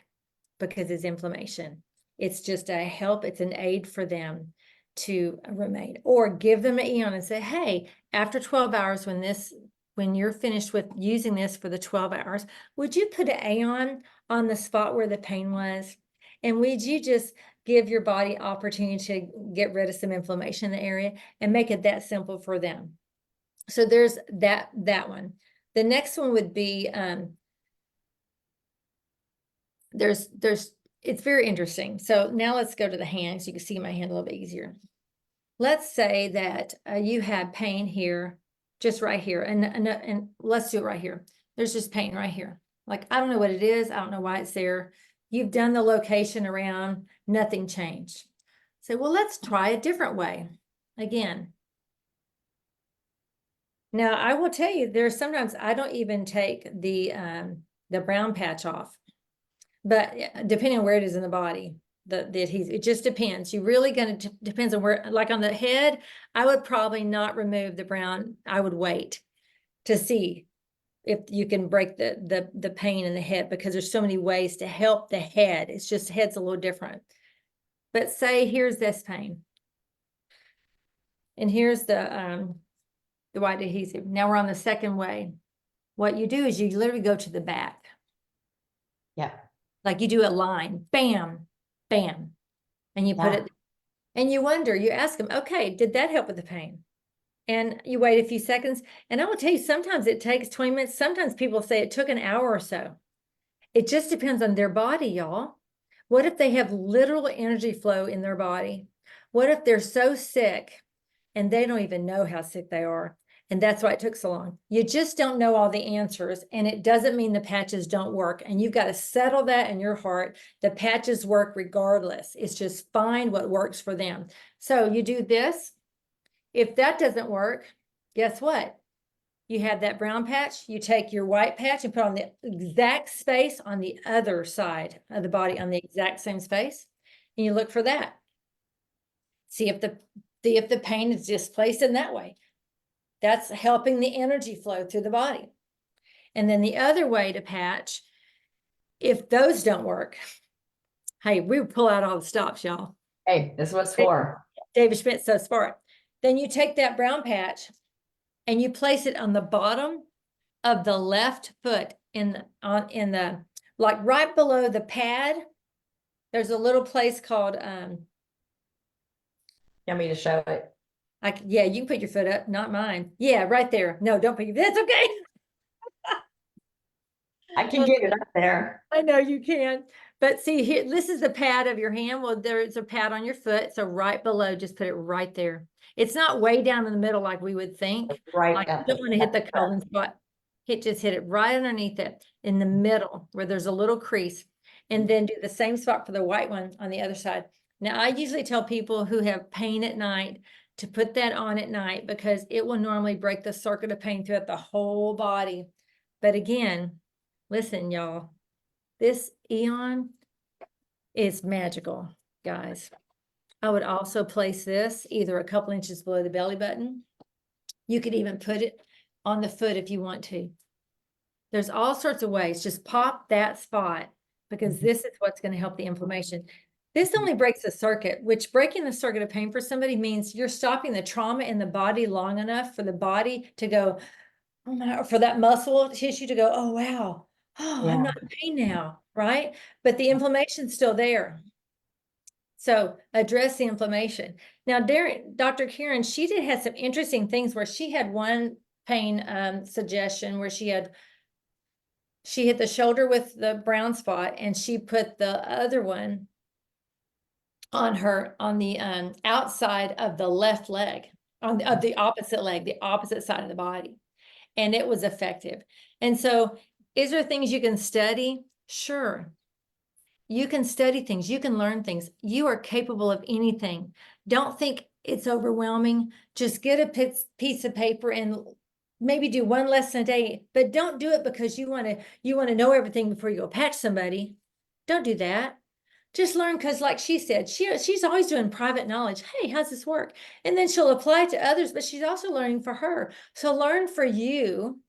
because it's inflammation. It's just a help. It's an aid for them to remain. Or give them an Eon and say, hey, after 12 hours, when you're finished with using this for the 12 hours, would you put an Aeon on the spot where the pain was? And would you just give your body opportunity to get rid of some inflammation in the area and make it that simple for them? So there's that one. The next one would be, it's very interesting. So now let's go to the hands. You can see my hand a little bit easier. Let's say that you have pain here, just right here. And let's do it right here. There's just pain right here. Like, I don't know what it is. I don't know why it's there. You've done the location around, nothing changed. So, well, let's try a different way. Again. Now, I will tell you, there's sometimes I don't even take the brown patch off. But depending on where it is in the body, the adhesive, it just depends. You really depends on where, like on the head, I would probably not remove the brown. I would wait to see if you can break the pain in the head, because there's so many ways to help the head. It's just head's a little different. But say here's this pain. And here's the white adhesive. Now we're on the second way. What you do is you literally go to the back.
Yeah.
Like you do a line, bam, bam, and you put it, and you wonder, you ask them, okay, did that help with the pain? And you wait a few seconds. And I will tell you, sometimes it takes 20 minutes. Sometimes people say it took an hour or so. It just depends on their body, y'all. What if they have literal energy flow in their body? What if they're so sick and they don't even know how sick they are? And that's why it took so long. You just don't know all the answers, and it doesn't mean the patches don't work. And you've got to settle that in your heart. The patches work regardless. It's just find what works for them. So you do this, If that doesn't work, guess what? You have that brown patch, you take your white patch and put on the exact space on the other side of the body, on the exact same space, and you look for that. See if the pain is displaced in that way. That's helping the energy flow through the body. And then the other way to patch, if those don't work, hey, we pull out all the stops, y'all.
Hey, this is what it's for.
David Schmidt so smart. Then you take that brown patch and you place it on the bottom of the left foot in the like right below the pad. There's a little place called
You want me to show it?
yeah, you can put your foot up, not mine. Yeah, right there. No, don't put your, that's okay.
I can get it up there.
I know you can. But see here, this is the pad of your hand. Well, there's a pad on your foot. So right below, just put it right there. It's not way down in the middle like we would think.
Right.
Like you don't want to hit the colon spot. Just hit it right underneath it in the middle where there's a little crease. And then do the same spot for the white one on the other side. Now, I usually tell people who have pain at night to put that on at night because it will normally break the circuit of pain throughout the whole body. But again, listen, y'all, this Eon is magical, guys. I would also place this either a couple inches below the belly button. You could even put it on the foot if you want to. There's all sorts of ways. Just pop that spot because this is what's going to help the inflammation. This only breaks the circuit, which breaking the circuit of pain for somebody means you're stopping the trauma in the body long enough for the body to go, oh my, for that muscle tissue to go, oh, wow. Oh, I'm not in pain now, right? But the inflammation's still there. So address the inflammation. Now, Dr. Karen, she did have some interesting things where she had one pain suggestion where she hit the shoulder with the brown spot and she put the other one on the outside of the left leg, of the opposite leg, the opposite side of the body. And it was effective. And so is there things you can study? Sure. You can study things. You can learn things. You are capable of anything. Don't think it's overwhelming. Just get a piece of paper and maybe do one lesson a day, but don't do it because you want to know everything before you go patch somebody. Don't do that. Just learn because like she said, she's always doing private knowledge. Hey, how's this work? And then she'll apply it to others, but she's also learning for her. So learn for you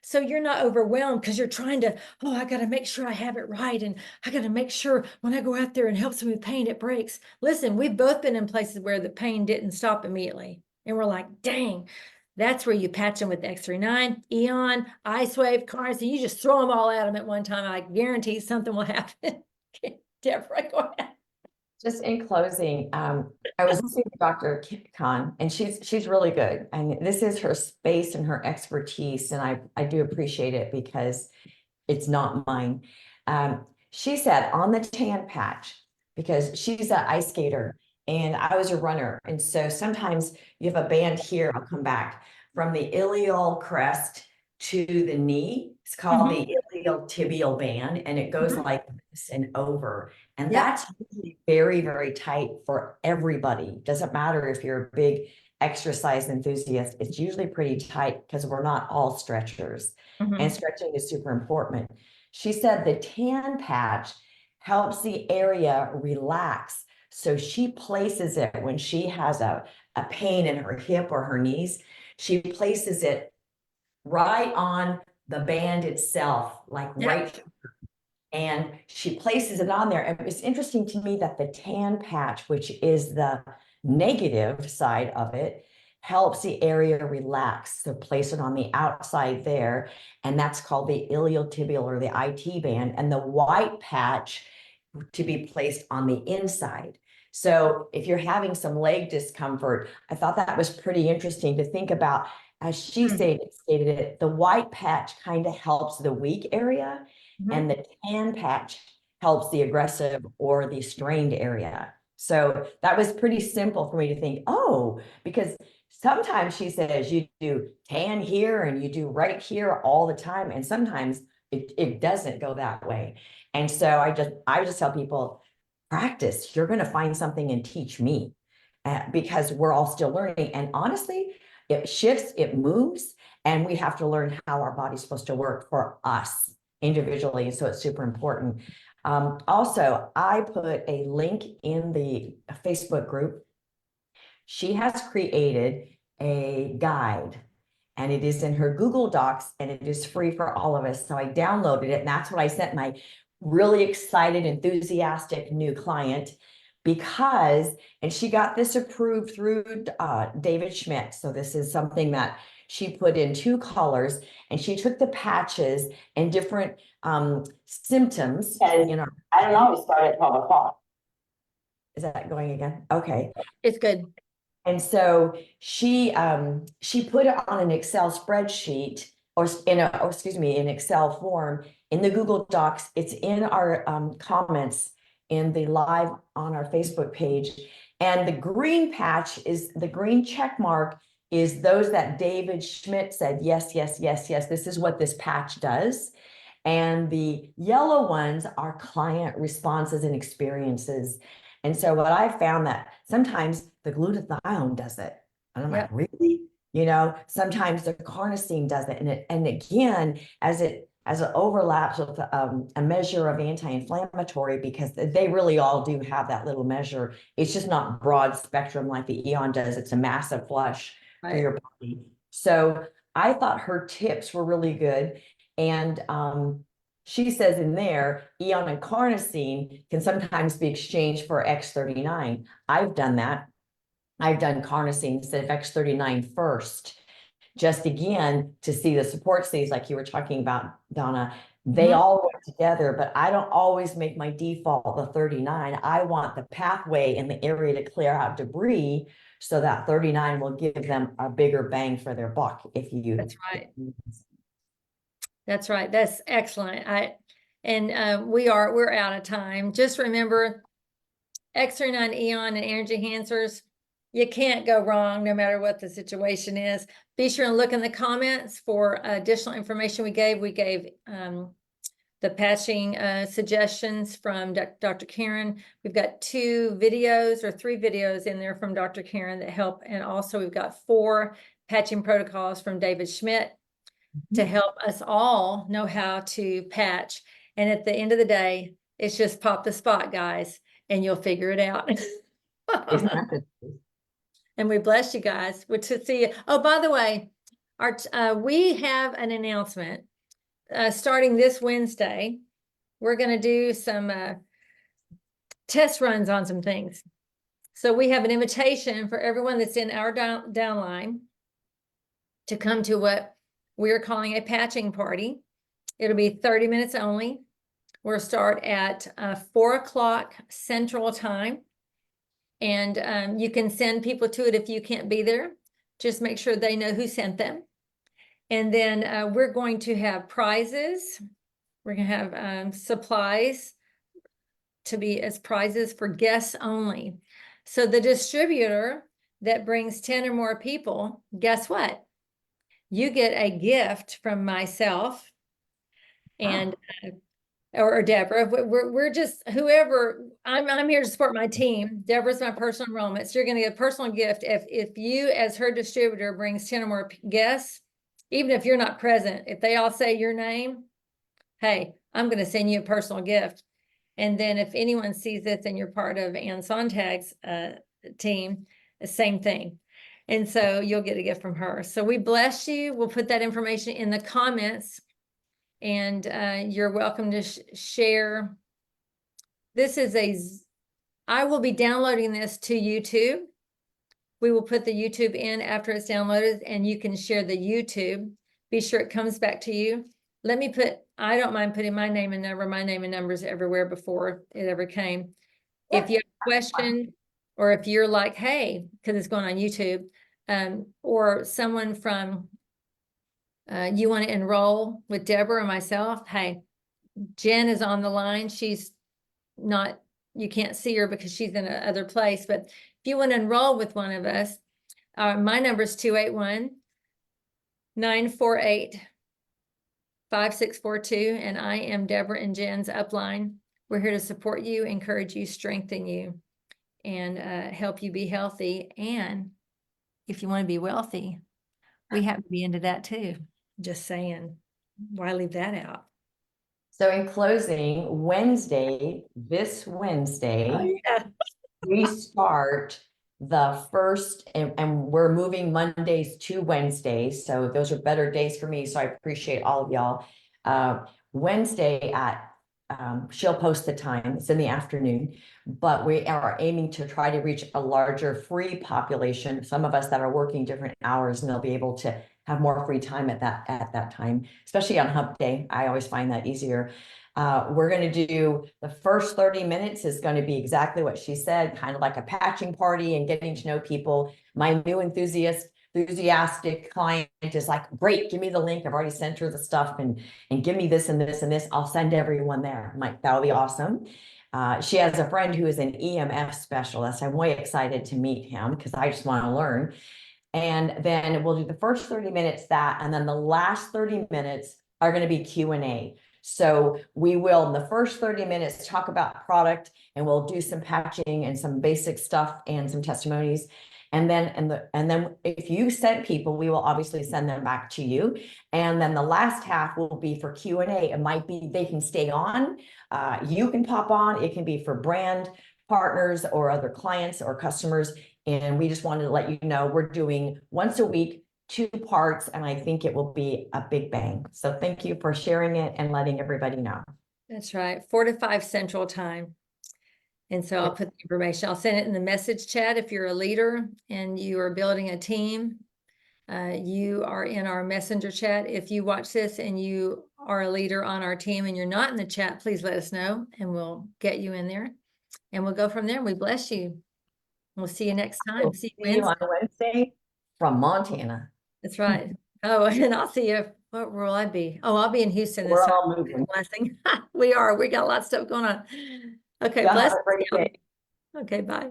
so you're not overwhelmed because you're trying to, oh, I got to make sure I have it right. And I got to make sure when I go out there and help someone with pain, it breaks. Listen, we've both been in places where the pain didn't stop immediately. And we're like, dang, that's where you patch them with X39, Eon, Ice Wave, cars, and you just throw them all at them at one time. I guarantee something will happen. Deborah, go ahead.
Just in closing, I was listening to Dr. Khan, and she's really good. And this is her space and her expertise, and I do appreciate it because it's not mine. She said on the tan patch, because she's an ice skater and I was a runner. And so sometimes you have a band here, I'll come back, from the ilial crest to the knee. It's called the iliotibial band, and it goes like this and over. And that's usually very, very tight for everybody. Doesn't matter if you're a big exercise enthusiast, it's usually pretty tight because we're not all stretchers. And stretching is super important. She said the tan patch helps the area relax. So she places it when she has a pain in her hip or her knees, she places it right on the band itself, like right here. And she places it on there. And it's interesting to me that the tan patch, which is the negative side of it, helps the area relax. So place it on the outside there. And that's called the iliotibial or the IT band. And the white patch to be placed on the inside. So if you're having some leg discomfort, I thought that was pretty interesting to think about. As she stated it, the white patch kind of helps the weak area, and the tan patch helps the aggressive or the strained area. So that was pretty simple for me to think, oh, because sometimes she says you do tan here and you do right here all the time. And sometimes it doesn't go that way. And so I just tell people, practice. You're going to find something and teach me. because we're all still learning. And honestly, it shifts, it moves, and we have to learn how our body's supposed to work for us individually. So it's super important. Also, I put a link in the Facebook group. She has created a guide, and it is in her Google Docs, and it is free for all of us. So I downloaded it, and that's what I sent my really excited, enthusiastic new client, because, and she got this approved through David Schmidt. So this is something that she put in 2 colors, and she took the patches and different symptoms.
And
you know,
I don't know, we start at 12 o'clock.
is that going again? Okay.
It's good.
And so she put it on an Excel spreadsheet, or excuse me, in Excel form in the Google Docs. It's in our comments in the live on our Facebook page. And the green patch is the green check mark is those that David Schmidt said, yes, yes, yes, yes, this is what this patch does. And the yellow ones are client responses and experiences. And so what I found that sometimes the glutathione does it. And I'm like, really? You know, sometimes the carnosine does it. And again, as it overlaps with a measure of anti-inflammatory, because they really all do have that little measure. It's just not broad spectrum like the Eon does. It's a massive flush for your body. So I thought her tips were really good. And she says in there, Eon and carnosine can sometimes be exchanged for X39. I've done that. I've done carnosine instead of X39 first, just again to see the support states like you were talking about, Donna. They all work together, but I don't always make my default the 39. I want the pathway in the area to clear out debris, so that 39 will give them a bigger bang for their buck. If you,
that's right. That's right. That's excellent. We're out of time. Just remember, X39 Eon and energy enhancers, you can't go wrong no matter what the situation is. Be sure and look in the comments for additional information we gave. We gave the patching suggestions from Dr. Karen. We've got 2 videos or 3 videos in there from Dr. Karen that help. And also we've got 4 patching protocols from David Schmidt to help us all know how to patch. And at the end of the day, it's just pop the spot, guys, and you'll figure it out. And we bless you guys. We're to see you. Oh, by the way, we have an announcement starting this Wednesday. We're going to do some test runs on some things. So we have an invitation for everyone that's in our downline to come to what we're calling a patching party. It'll be 30 minutes only. We'll start at 4 o'clock Central Time. And you can send people to it if you can't be there. Just make sure they know who sent them. And then we're going to have prizes. We're going to have supplies to be as prizes for guests only. So the distributor that brings 10 or more people, guess what? You get a gift from myself and or Deborah. We're just whoever. I'm here to support my team. Deborah's my personal enrollment, so you're going to get a personal gift if you, as her distributor, brings 10 or more guests. Even if you're not present, if they all say your name, hey, I'm going to send you a personal gift. And then if anyone sees this and you're part of Ann Sontag's team, the same thing. And so you'll get a gift from her. So we bless you. We'll put that information in the comments. And you're welcome to share. This is I will be downloading this to YouTube. We will put the YouTube in after it's downloaded, and you can share the YouTube. Be sure it comes back to you. I don't mind putting my name and numbers everywhere before it ever came. If you have a question, or if you're like, hey, because it's going on YouTube, or someone from you want to enroll with Deborah or myself, hey, Jen is on the line. She's not, you can't see her because she's in another place, but if you want to enroll with one of us, my number is 281-948-5642, and I am Deborah and Jen's upline. We're here to support you, encourage you, strengthen you. and help you be healthy. And if you want to be wealthy, we happen to be into that too. Just saying, why leave that out?
So in closing, this Wednesday,
Yeah.
we start the first, and we're moving Mondays to Wednesdays. So those are better days for me. So I appreciate all of y'all. Wednesday at, she'll post the time, it's in the afternoon, but we are aiming to try to reach a larger free population. Some of us that are working different hours, and they'll be able to have more free time at that time, especially on hump day. I always find that easier. We're going to do the first 30 minutes is going to be exactly what she said, kind of like a patching party and getting to know people. My new enthusiastic client is like, great, give me the link. I've already sent her the stuff and give me this and this and this. I'll send everyone there. I'm like, that'll be awesome. She has a friend who is an EMF specialist. I'm way excited to meet him because I just want to learn. And then we'll do the first 30 minutes and then the last 30 minutes are going to be Q&A. So we will, in the first 30 minutes, talk about product, and we'll do some patching and some basic stuff and some testimonies. And then if you sent people, we will obviously send them back to you. And then the last half will be for Q&A. It might be they can stay on. You can pop on. It can be for brand partners or other clients or customers. And we just wanted to let you know we're doing once a week, 2 parts, and I think it will be a big bang. So thank you for sharing it and letting everybody know.
That's right, 4 to 5 Central Time. And so I'll put the information, I'll send it in the message chat. If you're a leader and you are building a team, you are in our messenger chat. If you watch this and you are a leader on our team and you're not in the chat, please let us know and we'll get you in there and we'll go from there. We bless you. We'll see you next time.
We'll
See
see you on Wednesday from Montana.
That's right. Oh, and I'll see you. What will I be? Oh, I'll be in Houston this
We're
time.
all moving.
Blessing. We are. We got a lot of stuff going on. Okay,
Y'all
bless.
have a great day.
Okay, bye.